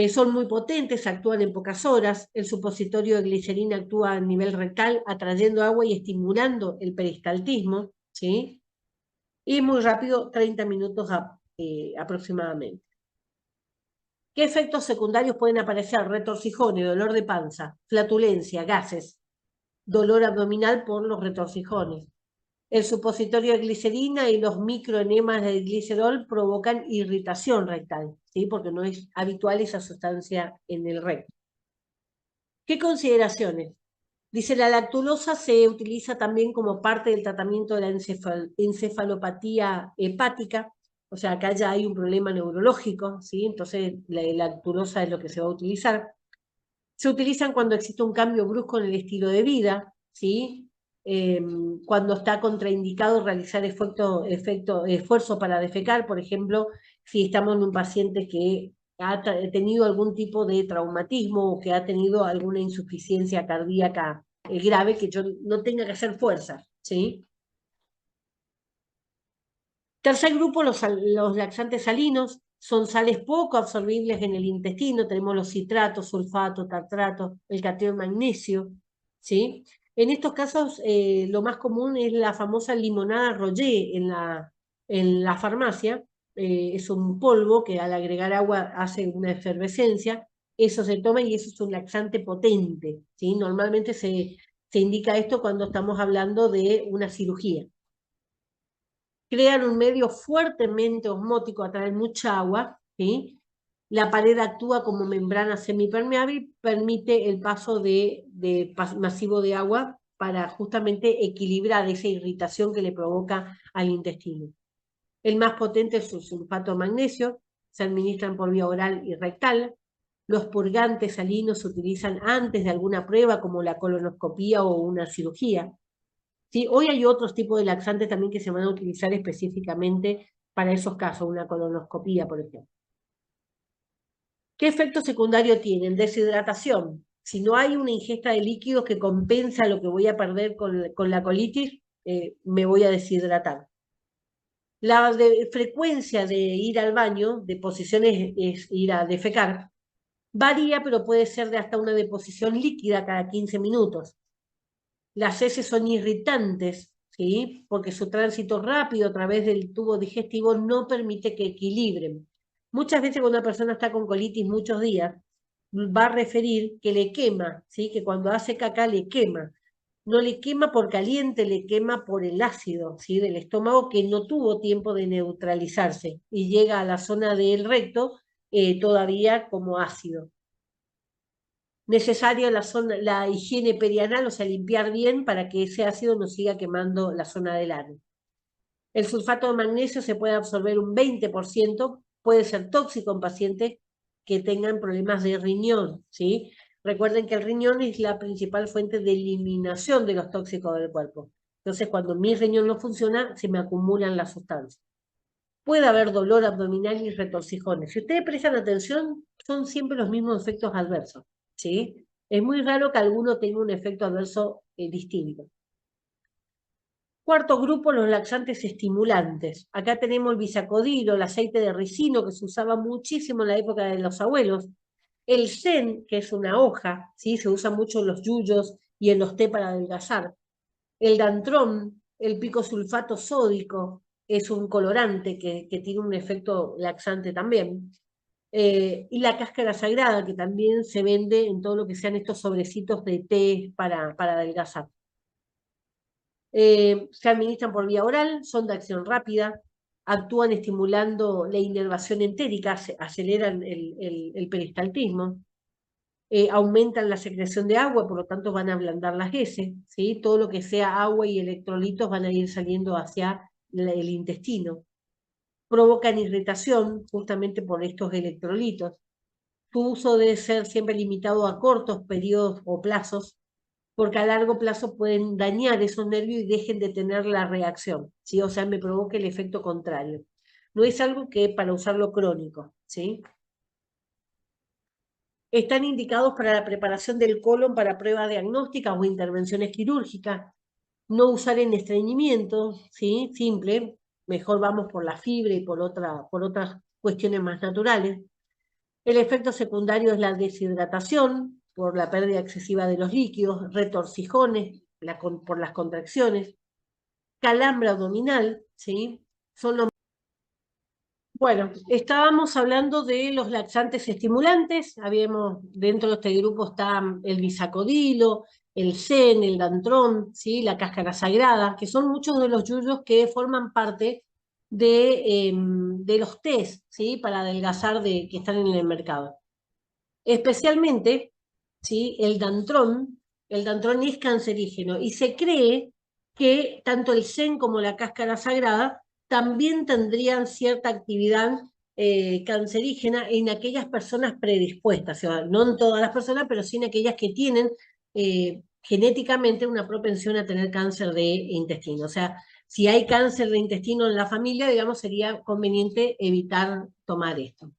Son muy potentes, actúan en pocas horas. El supositorio de glicerina actúa a nivel rectal, atrayendo agua y estimulando el peristaltismo, ¿sí? Y muy rápido, 30 minutos aproximadamente. ¿Qué efectos secundarios pueden aparecer? Retorcijones, dolor de panza, flatulencia, gases, dolor abdominal por los retorcijones. El supositorio de glicerina y los microenemas de glicerol provocan irritación rectal, ¿sí? Porque no es habitual esa sustancia en el recto. ¿Qué consideraciones? Dice, la lactulosa se utiliza también como parte del tratamiento de la encefalopatía hepática, o sea, acá ya hay un problema neurológico, ¿sí? Entonces la lactulosa es lo que se va a utilizar. Se utilizan cuando existe un cambio brusco en el estilo de vida, ¿sí? Cuando está contraindicado realizar esfuerzo para defecar, por ejemplo, si estamos en un paciente que ha tenido algún tipo de traumatismo o que ha tenido alguna insuficiencia cardíaca grave, que yo no tenga que hacer fuerza, ¿sí? Tercer grupo, los laxantes salinos, son sales poco absorbibles en el intestino, tenemos los citratos, sulfato, tartrato, el catión magnesio, ¿sí? En estos casos, lo más común es la famosa limonada Roger en la farmacia. Es un polvo que al agregar agua hace una efervescencia, eso se toma y eso es un laxante potente, ¿sí? Normalmente se indica esto cuando estamos hablando de una cirugía. Crean un medio fuertemente osmótico, atraen mucha agua, ¿sí? La pared actúa como membrana semipermeable y permite el paso masivo de agua para justamente equilibrar esa irritación que le provoca al intestino. El más potente es el sulfato de magnesio, se administran por vía oral y rectal. Los purgantes salinos se utilizan antes de alguna prueba como la colonoscopía o una cirugía. ¿Sí? Hoy hay otros tipos de laxantes también que se van a utilizar específicamente para esos casos, una colonoscopía, por ejemplo. ¿Qué efecto secundario tienen? Deshidratación. Si no hay una ingesta de líquidos que compensa lo que voy a perder con la colitis, me voy a deshidratar. La frecuencia de ir al baño, de posiciones, es ir a defecar, varía, pero puede ser de hasta una deposición líquida cada 15 minutos. Las heces son irritantes, ¿sí? Porque su tránsito rápido a través del tubo digestivo no permite que equilibren. Muchas veces cuando una persona está con colitis muchos días, va a referir que le quema, ¿sí? Que cuando hace caca le quema. No le quema por caliente, le quema por el ácido, ¿sí? Del estómago que no tuvo tiempo de neutralizarse y llega a la zona del recto todavía como ácido. Necesaria la higiene perianal, o sea, limpiar bien para que ese ácido no siga quemando la zona del ano. El sulfato de magnesio se puede absorber un 20%, puede ser tóxico en pacientes que tengan problemas de riñón, ¿sí? Recuerden que el riñón es la principal fuente de eliminación de los tóxicos del cuerpo. Entonces, cuando mi riñón no funciona, se me acumulan las sustancias. Puede haber dolor abdominal y retorcijones. Si ustedes prestan atención, son siempre los mismos efectos adversos, ¿sí? Es muy raro que alguno tenga un efecto adverso distinto. Cuarto grupo, los laxantes estimulantes. Acá tenemos el bisacodilo, el aceite de ricino, que se usaba muchísimo en la época de los abuelos. El zen, que es una hoja, ¿sí? Se usa mucho en los yuyos y en los té para adelgazar. El dantrón, el picosulfato sódico, es un colorante que tiene un efecto laxante también. Y la cáscara sagrada, que también se vende en todo lo que sean estos sobrecitos de té para adelgazar. Se administran por vía oral, son de acción rápida, actúan estimulando la inervación entérica, aceleran el peristaltismo, aumentan la secreción de agua, por lo tanto van a ablandar las heces, ¿sí? Todo lo que sea agua y electrolitos van a ir saliendo hacia el intestino. Provocan irritación justamente por estos electrolitos. Su uso debe ser siempre limitado a cortos periodos o plazos, porque a largo plazo pueden dañar esos nervios y dejen de tener la reacción, ¿sí? O sea, me provoca el efecto contrario. No es algo que para usarlo crónico, ¿sí? Están indicados para la preparación del colon para pruebas diagnósticas o intervenciones quirúrgicas. No usar en estreñimiento, ¿sí? Simple. Mejor vamos por la fibra y por otras cuestiones más naturales. El efecto secundario es la deshidratación por la pérdida excesiva de los líquidos, retorcijones por las contracciones, calambre abdominal, ¿sí? Son los... Bueno, estábamos hablando de los laxantes estimulantes, habíamos, dentro de este grupo está el bisacodilo, el zen, el dantrón, ¿sí? La cáscara sagrada, que son muchos de los yuyos que forman parte de los tés, ¿sí? Para adelgazar que están en el mercado. Especialmente, ¿sí? El dantrón es cancerígeno y se cree que tanto el zen como la cáscara sagrada también tendrían cierta actividad cancerígena en aquellas personas predispuestas, o sea, no en todas las personas, pero sí en aquellas que tienen genéticamente una propensión a tener cáncer de intestino. O sea, si hay cáncer de intestino en la familia, digamos, sería conveniente evitar tomar esto.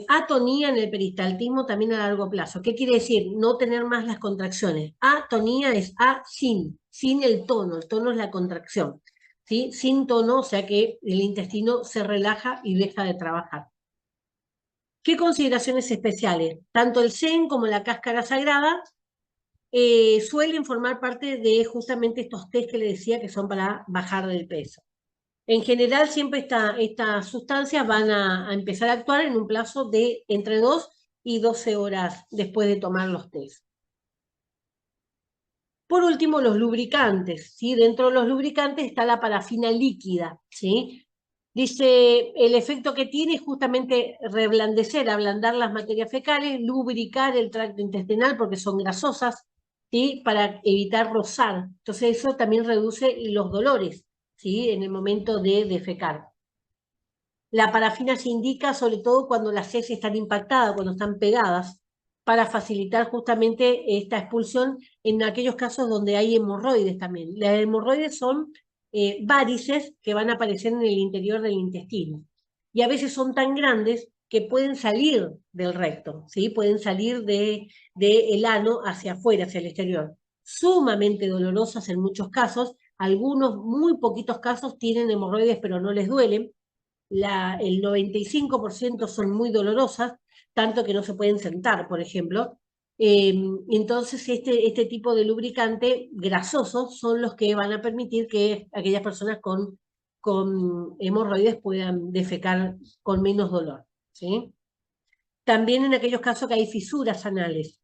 Atonía en el peristaltismo también a largo plazo. ¿Qué quiere decir? No tener más las contracciones. Atonía es sin el tono es la contracción. ¿Sí? Sin tono, o sea que el intestino se relaja y deja de trabajar. ¿Qué consideraciones especiales? Tanto el Zen como la cáscara sagrada suelen formar parte de justamente estos test que le decía que son para bajar del peso. En general, siempre estas sustancias van a empezar a actuar en un plazo de entre 2 y 12 horas después de tomar los test. Por último, los lubricantes, ¿sí? Dentro de los lubricantes está la parafina líquida, ¿sí? Dice, el efecto que tiene es justamente reblandecer, ablandar las materias fecales, lubricar el tracto intestinal porque son grasosas, ¿sí? Para evitar rozar. Entonces eso también reduce los dolores, ¿sí? En el momento de defecar. La parafina se indica sobre todo cuando las heces están impactadas, cuando están pegadas, para facilitar justamente esta expulsión en aquellos casos donde hay hemorroides también. Las hemorroides son varices que van a aparecer en el interior del intestino. Y a veces son tan grandes que pueden salir del recto, ¿sí? Pueden salir del ano hacia afuera, hacia el exterior. Sumamente dolorosas en muchos casos. Algunos, muy poquitos casos, tienen hemorroides pero no les duelen. El 95% son muy dolorosas, tanto que no se pueden sentar, por ejemplo. Entonces, este tipo de lubricante grasoso son los que van a permitir que aquellas personas con hemorroides puedan defecar con menos dolor, ¿sí? También en aquellos casos que hay fisuras anales.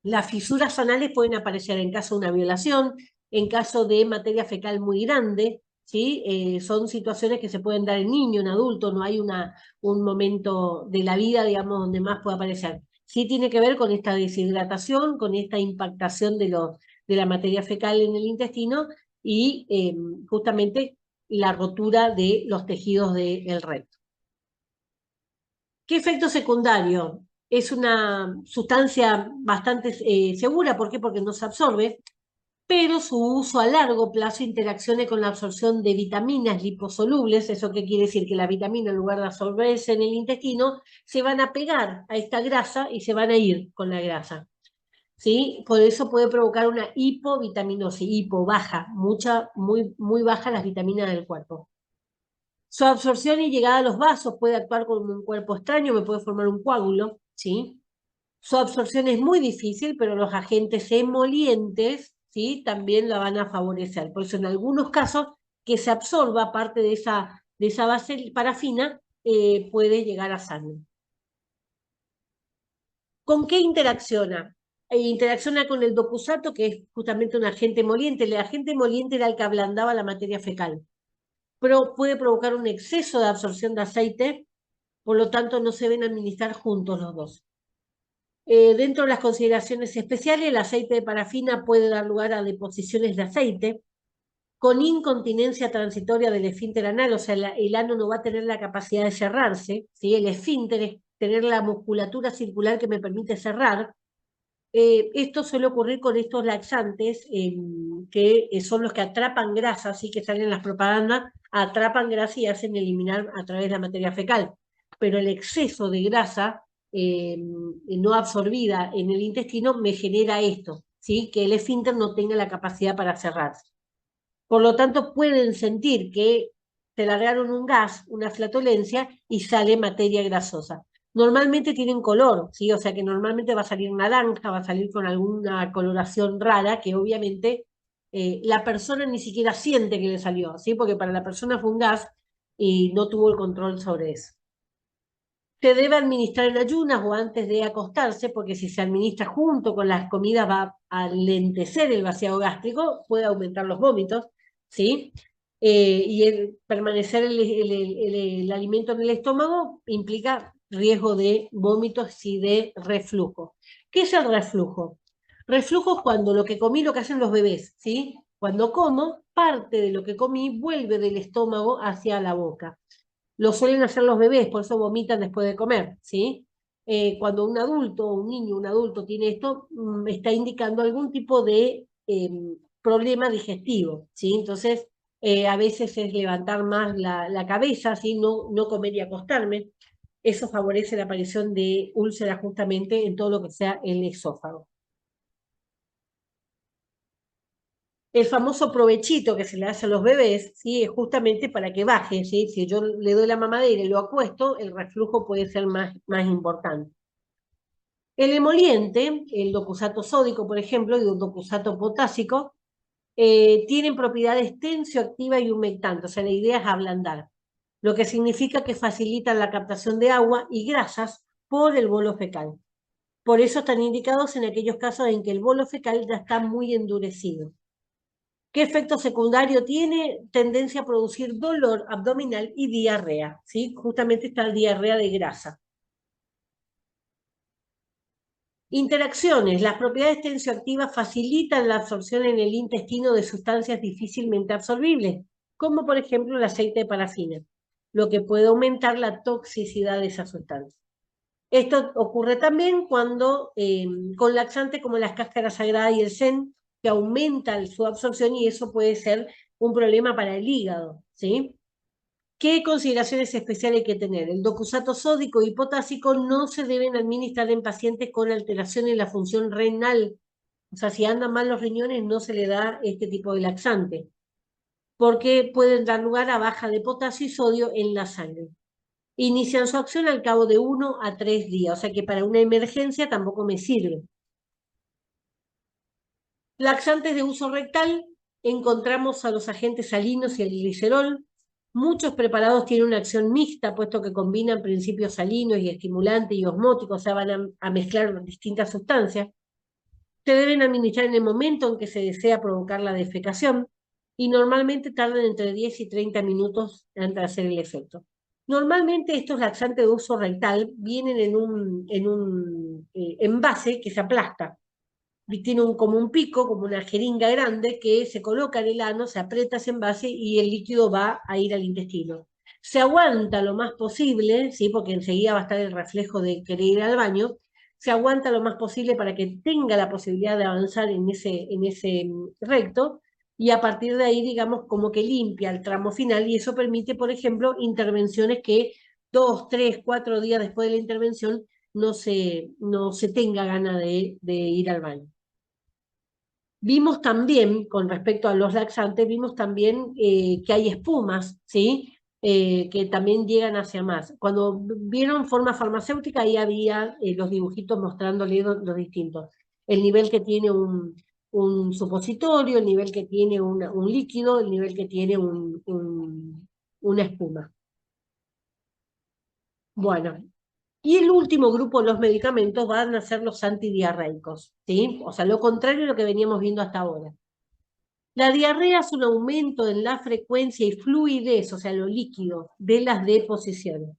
Las fisuras anales pueden aparecer en caso de una violación, en caso de materia fecal muy grande, ¿sí? Son situaciones que se pueden dar en niño, en adulto, no hay un momento de la vida, digamos, donde más puede aparecer. Sí tiene que ver con esta deshidratación, con esta impactación de la materia fecal en el intestino y justamente la rotura de los tejidos del recto. ¿Qué efecto secundario? Es una sustancia bastante segura, ¿por qué? Porque no se absorbe, pero su uso a largo plazo interaccione con la absorción de vitaminas liposolubles, ¿eso qué quiere decir? Que la vitamina en lugar de absorberse en el intestino, se van a pegar a esta grasa y se van a ir con la grasa, ¿sí? Por eso puede provocar una hipovitaminosis, hipo, baja, muy baja las vitaminas del cuerpo. Su absorción y llegada a los vasos puede actuar como un cuerpo extraño, me puede formar un coágulo, ¿sí? Su absorción es muy difícil, pero los agentes emolientes, ¿sí? También la van a favorecer. Por eso en algunos casos que se absorba parte de esa base parafina puede llegar a sangre. ¿Con qué interacciona? Interacciona con el dopusato, que es justamente un agente emoliente. El agente emoliente era el que ablandaba la materia fecal, pero puede provocar un exceso de absorción de aceite, por lo tanto no se deben administrar juntos los dos. Dentro de las consideraciones especiales, el aceite de parafina puede dar lugar a deposiciones de aceite con incontinencia transitoria del esfínter anal, o sea, el ano no va a tener la capacidad de cerrarse, ¿sí? El esfínter es tener la musculatura circular que me permite cerrar. Esto suele ocurrir con estos laxantes que son los que atrapan grasa, así que salen en las propagandas, atrapan grasa y hacen eliminar a través de la materia fecal. Pero el exceso de grasa no absorbida en el intestino me genera esto, ¿sí? Que el esfínter no tenga la capacidad para cerrarse. Por lo tanto, pueden sentir que se largaron un gas, una flatulencia, y sale materia grasosa. Normalmente tienen color, ¿sí? O sea que normalmente va a salir naranja, va a salir con alguna coloración rara que obviamente la persona ni siquiera siente que le salió, ¿sí? Porque para la persona fue un gas y no tuvo el control sobre eso. Se debe administrar en ayunas o antes de acostarse, porque si se administra junto con las comidas va a alentecer el vaciado gástrico, puede aumentar los vómitos, ¿sí? Y permanecer el alimento en el estómago implica riesgo de vómitos y de reflujo. ¿Qué es el reflujo? Reflujo es cuando lo que comí, lo que hacen los bebés, ¿sí? Cuando como, parte de lo que comí vuelve del estómago hacia la boca. Lo suelen hacer los bebés, por eso vomitan después de comer, ¿sí? Cuando un adulto, un niño, un adulto tiene esto, está indicando algún tipo de problema digestivo, ¿sí? Entonces, a veces es levantar más la cabeza, ¿sí? No comer y acostarme. Eso favorece la aparición de úlceras justamente en todo lo que sea el esófago. El famoso provechito que se le hace a los bebés, ¿sí? Es justamente para que baje, ¿sí? Si yo le doy la mamadera y lo acuesto, el reflujo puede ser más importante. El emoliente, el docusato sódico, por ejemplo, y el docusato potásico, tienen propiedades tensioactivas y humectantes, o sea, la idea es ablandar, lo que significa que facilitan la captación de agua y grasas por el bolo fecal. Por eso están indicados en aquellos casos en que el bolo fecal ya está muy endurecido. ¿Qué efecto secundario tiene? Tendencia a producir dolor abdominal y diarrea, ¿sí? Justamente está la diarrea de grasa. Interacciones. Las propiedades tensioactivas facilitan la absorción en el intestino de sustancias difícilmente absorbibles, como por ejemplo el aceite de parafina, lo que puede aumentar la toxicidad de esa sustancia. Esto ocurre también cuando con laxantes como las cáscaras sagradas y el zen, que aumentan su absorción y eso puede ser un problema para el hígado, ¿sí? ¿Qué consideraciones especiales hay que tener? El docusato sódico y potásico no se deben administrar en pacientes con alteración en la función renal. O sea, si andan mal los riñones, no se le da este tipo de laxante, porque pueden dar lugar a baja de potasio y sodio en la sangre. Inician su acción al cabo de 1 a 3 días, o sea que para una emergencia tampoco me sirve. Laxantes de uso rectal, encontramos a los agentes salinos y el glicerol. Muchos preparados tienen una acción mixta, puesto que combinan principios salinos y estimulantes y osmóticos, o sea, van a mezclar distintas sustancias. Se deben administrar en el momento en que se desea provocar la defecación y normalmente tardan entre 10 y 30 minutos antes de hacer el efecto. Normalmente estos laxantes de uso rectal vienen en un envase que se aplasta. Tiene como un pico, como una jeringa grande que se coloca en el ano, se aprieta ese envase y el líquido va a ir al intestino. Se aguanta lo más posible, ¿sí? Porque enseguida va a estar el reflejo de querer ir al baño, se aguanta lo más posible para que tenga la posibilidad de avanzar en ese recto y a partir de ahí, digamos, como que limpia el tramo final y eso permite, por ejemplo, intervenciones que 2, 3, 4 días después de la intervención no se tenga gana de ir al baño. Vimos también, con respecto a los laxantes, vimos también que hay espumas, ¿sí? Que también llegan hacia más. Cuando vieron forma farmacéutica, ahí había los dibujitos mostrándole los distintos. El nivel que tiene un supositorio, el nivel que tiene un líquido, el nivel que tiene una espuma. Bueno, y el último grupo de los medicamentos van a ser los antidiarreicos, ¿sí? O sea, lo contrario de lo que veníamos viendo hasta ahora. La diarrea es un aumento en la frecuencia y fluidez, o sea, lo líquido, de las deposiciones.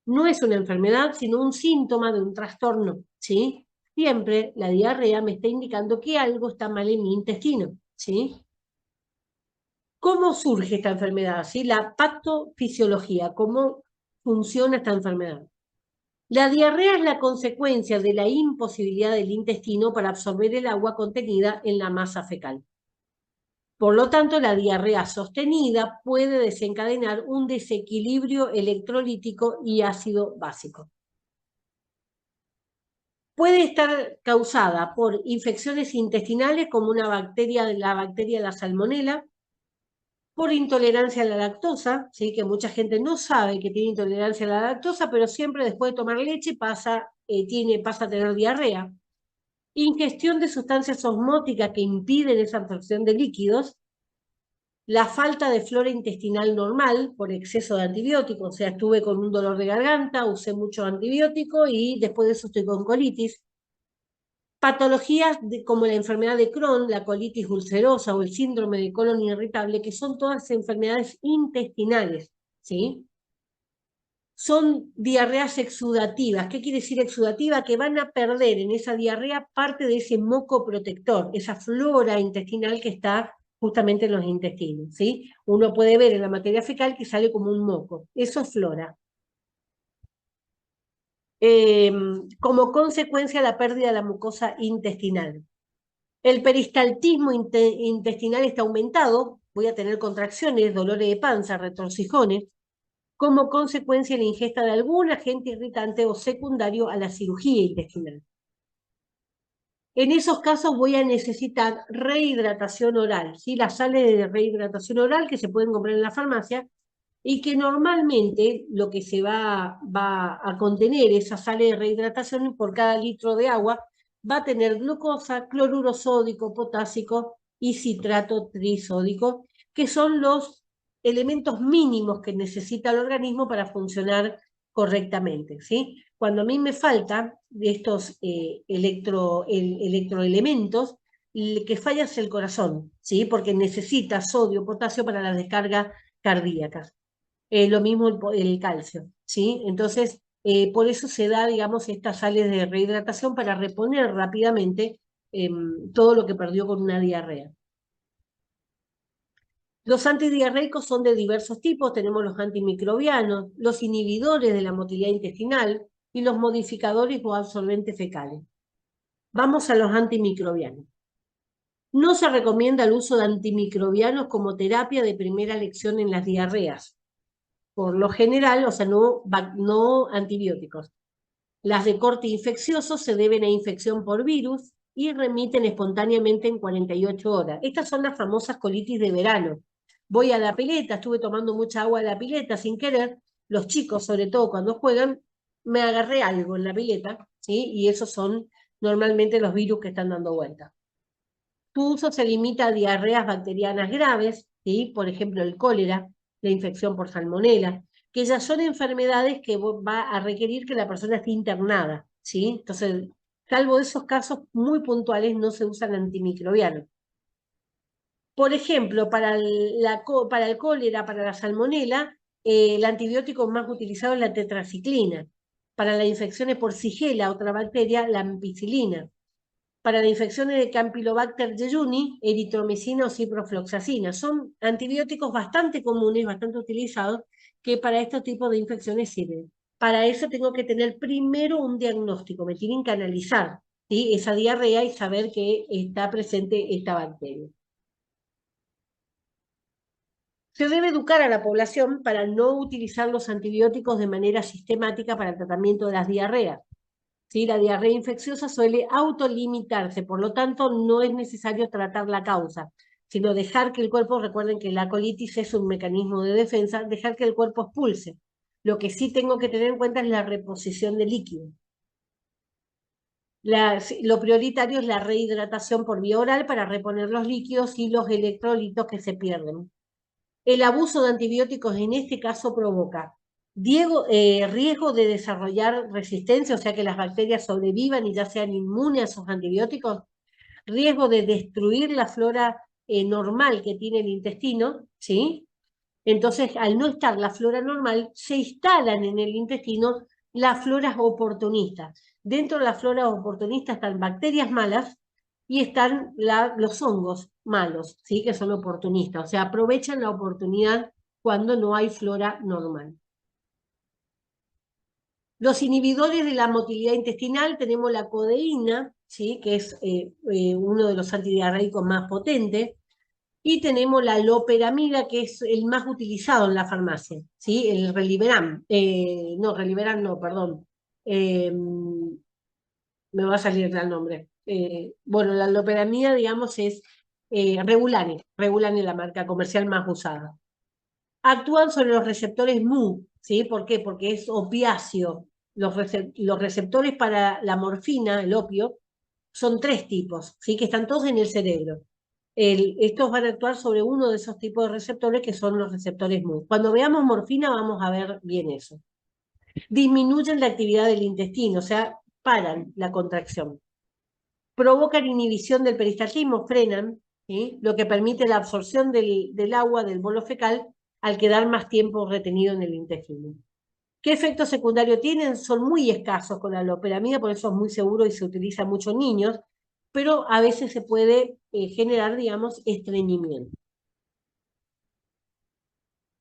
No es una enfermedad, sino un síntoma de un trastorno, ¿sí? Siempre la diarrea me está indicando que algo está mal en mi intestino, ¿sí? ¿Cómo surge esta enfermedad? ¿Sí? La patofisiología, ¿cómo funciona esta enfermedad? La diarrea es la consecuencia de la imposibilidad del intestino para absorber el agua contenida en la masa fecal. Por lo tanto, la diarrea sostenida puede desencadenar un desequilibrio electrolítico y ácido básico. Puede estar causada por infecciones intestinales como la bacteria de la salmonela, por intolerancia a la lactosa, ¿sí? Que mucha gente no sabe que tiene intolerancia a la lactosa, pero siempre después de tomar leche pasa a tener diarrea. Ingestión de sustancias osmóticas que impiden esa absorción de líquidos, la falta de flora intestinal normal por exceso de antibióticos, o sea, estuve con un dolor de garganta, usé mucho antibiótico y después de eso estoy con colitis. Patologías como la enfermedad de Crohn, la colitis ulcerosa o el síndrome de colon irritable, que son todas enfermedades intestinales, ¿sí? Son diarreas exudativas. ¿Qué quiere decir exudativa? Que van a perder en esa diarrea parte de ese moco protector, esa flora intestinal que está justamente en los intestinos, ¿sí? Uno puede ver en la materia fecal que sale como un moco. Eso es flora. Como consecuencia, la pérdida de la mucosa intestinal. El peristaltismo intestinal está aumentado. Voy a tener contracciones, dolores de panza, retorcijones. como consecuencia de la ingesta de algún agente irritante o secundario a la cirugía intestinal. En esos casos voy a necesitar rehidratación oral, ¿sí? Las sales de rehidratación oral que se pueden comprar en la farmacia y que normalmente lo que se va a contener esa sales de rehidratación por cada litro de agua va a tener glucosa, cloruro sódico, potásico y citrato trisódico, que son los elementos mínimos que necesita el organismo para funcionar correctamente, ¿sí? Cuando a mí me faltan de estos electroelementos, el que falla es el corazón, ¿sí? Porque necesita sodio, potasio para la descarga cardíaca. Lo mismo el calcio, ¿sí? Entonces, por eso se da, digamos, estas sales de rehidratación para reponer rápidamente todo lo que perdió con una diarrea. Los antidiarreicos son de diversos tipos, tenemos los antimicrobianos, los inhibidores de la motilidad intestinal y los modificadores o absorbentes fecales. Vamos a los antimicrobianos. No se recomienda el uso de antimicrobianos como terapia de primera elección en las diarreas. Por lo general, o sea, no antibióticos. Las de corte infeccioso se deben a infección por virus y remiten espontáneamente en 48 horas. Estas son las famosas colitis de verano. Voy a la pileta, estuve tomando mucha agua de la pileta sin querer. Los chicos, sobre todo cuando juegan, me agarré algo en la pileta, ¿sí? Y esos son normalmente los virus que están dando vuelta. Su uso se limita a diarreas bacterianas graves, ¿sí? Por ejemplo, el cólera, la infección por salmonela, que ya son enfermedades que va a requerir que la persona esté internada, ¿sí? Entonces, salvo esos casos muy puntuales, no se usan antimicrobianos. Por ejemplo, para el cólera, para la salmonela, el antibiótico más utilizado es la tetraciclina. Para las infecciones por Shigella, otra bacteria, la ampicilina. Para las infecciones de Campylobacter jejuni, eritromicina o ciprofloxacina. Son antibióticos bastante comunes, bastante utilizados, que para estos tipos de infecciones sirven. Para eso tengo que tener primero un diagnóstico, me tienen que analizar, ¿sí? Esa diarrea y saber que está presente esta bacteria. Se debe educar a la población para no utilizar los antibióticos de manera sistemática para el tratamiento de las diarreas. ¿Sí? La diarrea infecciosa suele autolimitarse, por lo tanto no es necesario tratar la causa, sino dejar que el cuerpo, recuerden que la colitis es un mecanismo de defensa, dejar que el cuerpo expulse. Lo que sí tengo que tener en cuenta es la reposición de líquido. Lo prioritario es la rehidratación por vía oral para reponer los líquidos y los electrolitos que se pierden. El abuso de antibióticos en este caso provoca riesgo de desarrollar resistencia, o sea que las bacterias sobrevivan y ya sean inmunes a esos antibióticos, riesgo de destruir la flora normal que tiene el intestino, ¿sí? Entonces, al no estar la flora normal, se instalan en el intestino las floras oportunistas. Dentro de las floras oportunistas están bacterias malas y están los hongos malos, ¿sí? Que son oportunistas. O sea, aprovechan la oportunidad cuando no hay flora normal. Los inhibidores de la motilidad intestinal, tenemos la codeína, ¿sí? Que es uno de los antidiarreicos más potentes. Y tenemos la loperamida, que es el más utilizado en la farmacia, ¿sí? El Reliberam. Reliberam no, perdón. Me va a salir el nombre. Bueno, la loperamida, digamos, es Regulane. Regulane es la marca comercial más usada. Actúan sobre los receptores Mu, ¿sí? ¿Por qué? Porque es opiáceo. Los receptores para la morfina, el opio, son 3 tipos, ¿sí? Que están todos en el cerebro. Estos van a actuar sobre uno de esos tipos de receptores que son los receptores Mu. Cuando veamos morfina vamos a ver bien eso. Disminuyen la actividad del intestino, o sea, paran la contracción. Provocan inhibición del peristaltismo, frenan, ¿sí? Lo que permite la absorción del agua del bolo fecal al quedar más tiempo retenido en el intestino. ¿Qué efectos secundarios tienen? Son muy escasos con la loperamida, por eso es muy seguro y se utiliza mucho en niños, pero a veces se puede generar, digamos, estreñimiento.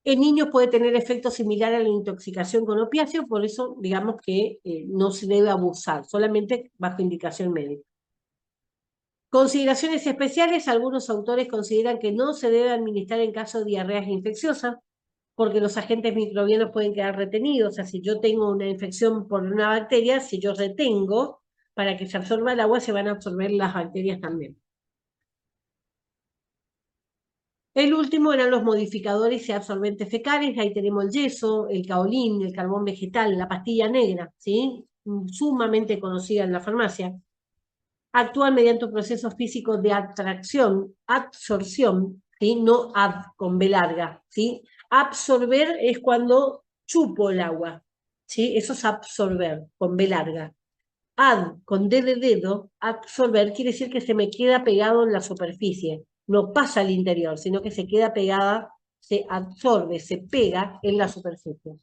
En niños puede tener efectos similares a la intoxicación con opiáceos, por eso digamos que no se debe abusar, solamente bajo indicación médica. Consideraciones especiales, algunos autores consideran que no se debe administrar en caso de diarreas infecciosas, porque los agentes microbianos pueden quedar retenidos. O sea, si yo tengo una infección por una bacteria, si yo retengo para que se absorba el agua, se van a absorber las bacterias también. El último eran los modificadores y absorbentes fecales. Ahí tenemos el yeso, el caolín, el carbón vegetal, la pastilla negra, ¿sí? Sumamente conocida en la farmacia. Actúan mediante procesos físicos de atracción, absorción, ¿sí? No con B larga, ¿sí? Absorber es cuando chupo el agua, ¿sí? Eso es absorber, con B larga. Con D de dedo, absorber quiere decir que se me queda pegado en la superficie, no pasa al interior, sino que se queda pegada, se absorbe, se pega en la superficie.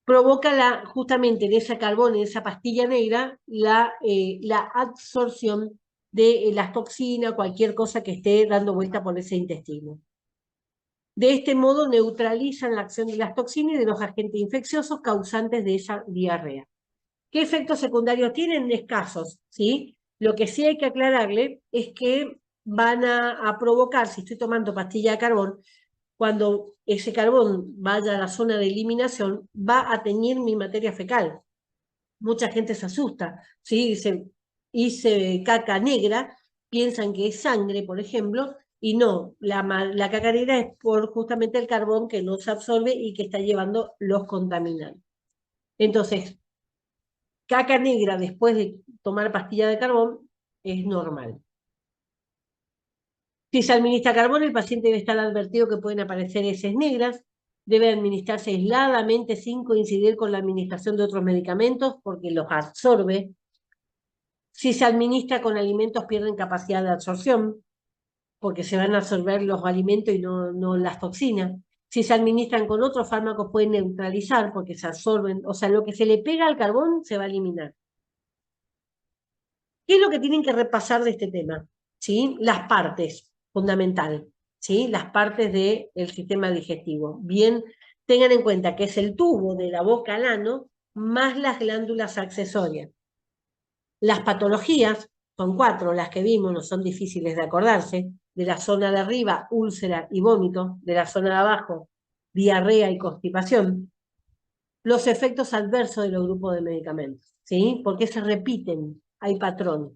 Provoca justamente en ese carbón, en esa pastilla negra, la absorción de las toxinas, cualquier cosa que esté dando vuelta por ese intestino. De este modo neutralizan la acción de las toxinas y de los agentes infecciosos causantes de esa diarrea. ¿Qué efectos secundarios tienen? Escasos, ¿sí? Lo que sí hay que aclararle es que van a provocar, si estoy tomando pastilla de carbón, cuando ese carbón vaya a la zona de eliminación, va a teñir mi materia fecal. Mucha gente se asusta, ¿sí? Hice caca negra, piensan que es sangre, por ejemplo, y no, la caca negra es por justamente el carbón que no se absorbe y que está llevando los contaminantes. Entonces, caca negra después de tomar pastilla de carbón es normal. Si se administra carbón, el paciente debe estar advertido que pueden aparecer heces negras, debe administrarse aisladamente sin coincidir con la administración de otros medicamentos porque los absorbe. Si se administra con alimentos, pierden capacidad de absorción porque se van a absorber los alimentos y no las toxinas. Si se administran con otros fármacos, pueden neutralizar porque se absorben. O sea, lo que se le pega al carbón se va a eliminar. ¿Qué es lo que tienen que repasar de este tema? ¿Sí? Las partes, fundamental, ¿sí? Las partes del sistema digestivo. Bien, tengan en cuenta que es el tubo de la boca al ano más las glándulas accesorias. Las patologías son 4, las que vimos, no son difíciles de acordarse. De la zona de arriba, úlcera y vómito. De la zona de abajo, diarrea y constipación. Los efectos adversos de los grupos de medicamentos, ¿sí? Porque se repiten, hay patrones.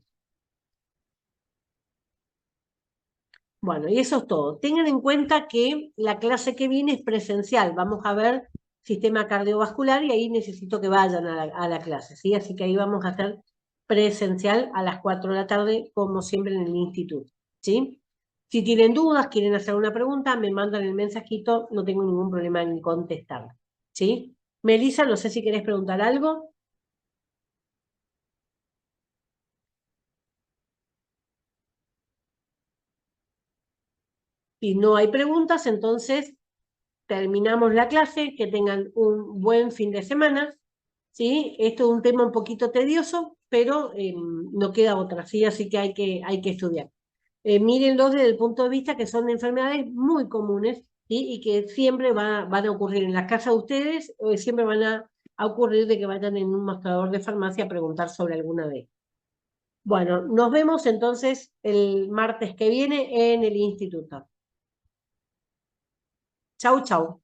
Bueno, y eso es todo. Tengan en cuenta que la clase que viene es presencial. Vamos a ver sistema cardiovascular y ahí necesito que vayan a la clase, ¿sí? Así que ahí vamos a hacer presencial a las 4 de la tarde, como siempre en el instituto, ¿sí? Si tienen dudas, quieren hacer una pregunta, me mandan el mensajito, no tengo ningún problema en contestar, ¿sí? Melissa, no sé si querés preguntar algo. Si no hay preguntas, entonces terminamos la clase, que tengan un buen fin de semana, ¿sí? Esto es un tema un poquito tedioso, pero no queda otra, ¿sí? Así que hay que estudiar. Mírenlos desde el punto de vista que son enfermedades muy comunes, ¿sí? Y que siempre van a ocurrir en las casas de ustedes, siempre van a ocurrir de que vayan en un mostrador de farmacia a preguntar sobre alguna de ellas. Bueno, nos vemos entonces el martes que viene en el instituto. Chau, chau.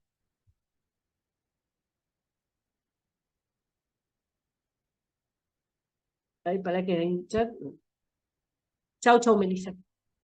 Ahí para que hay un chat. Chau, chau, Melissa.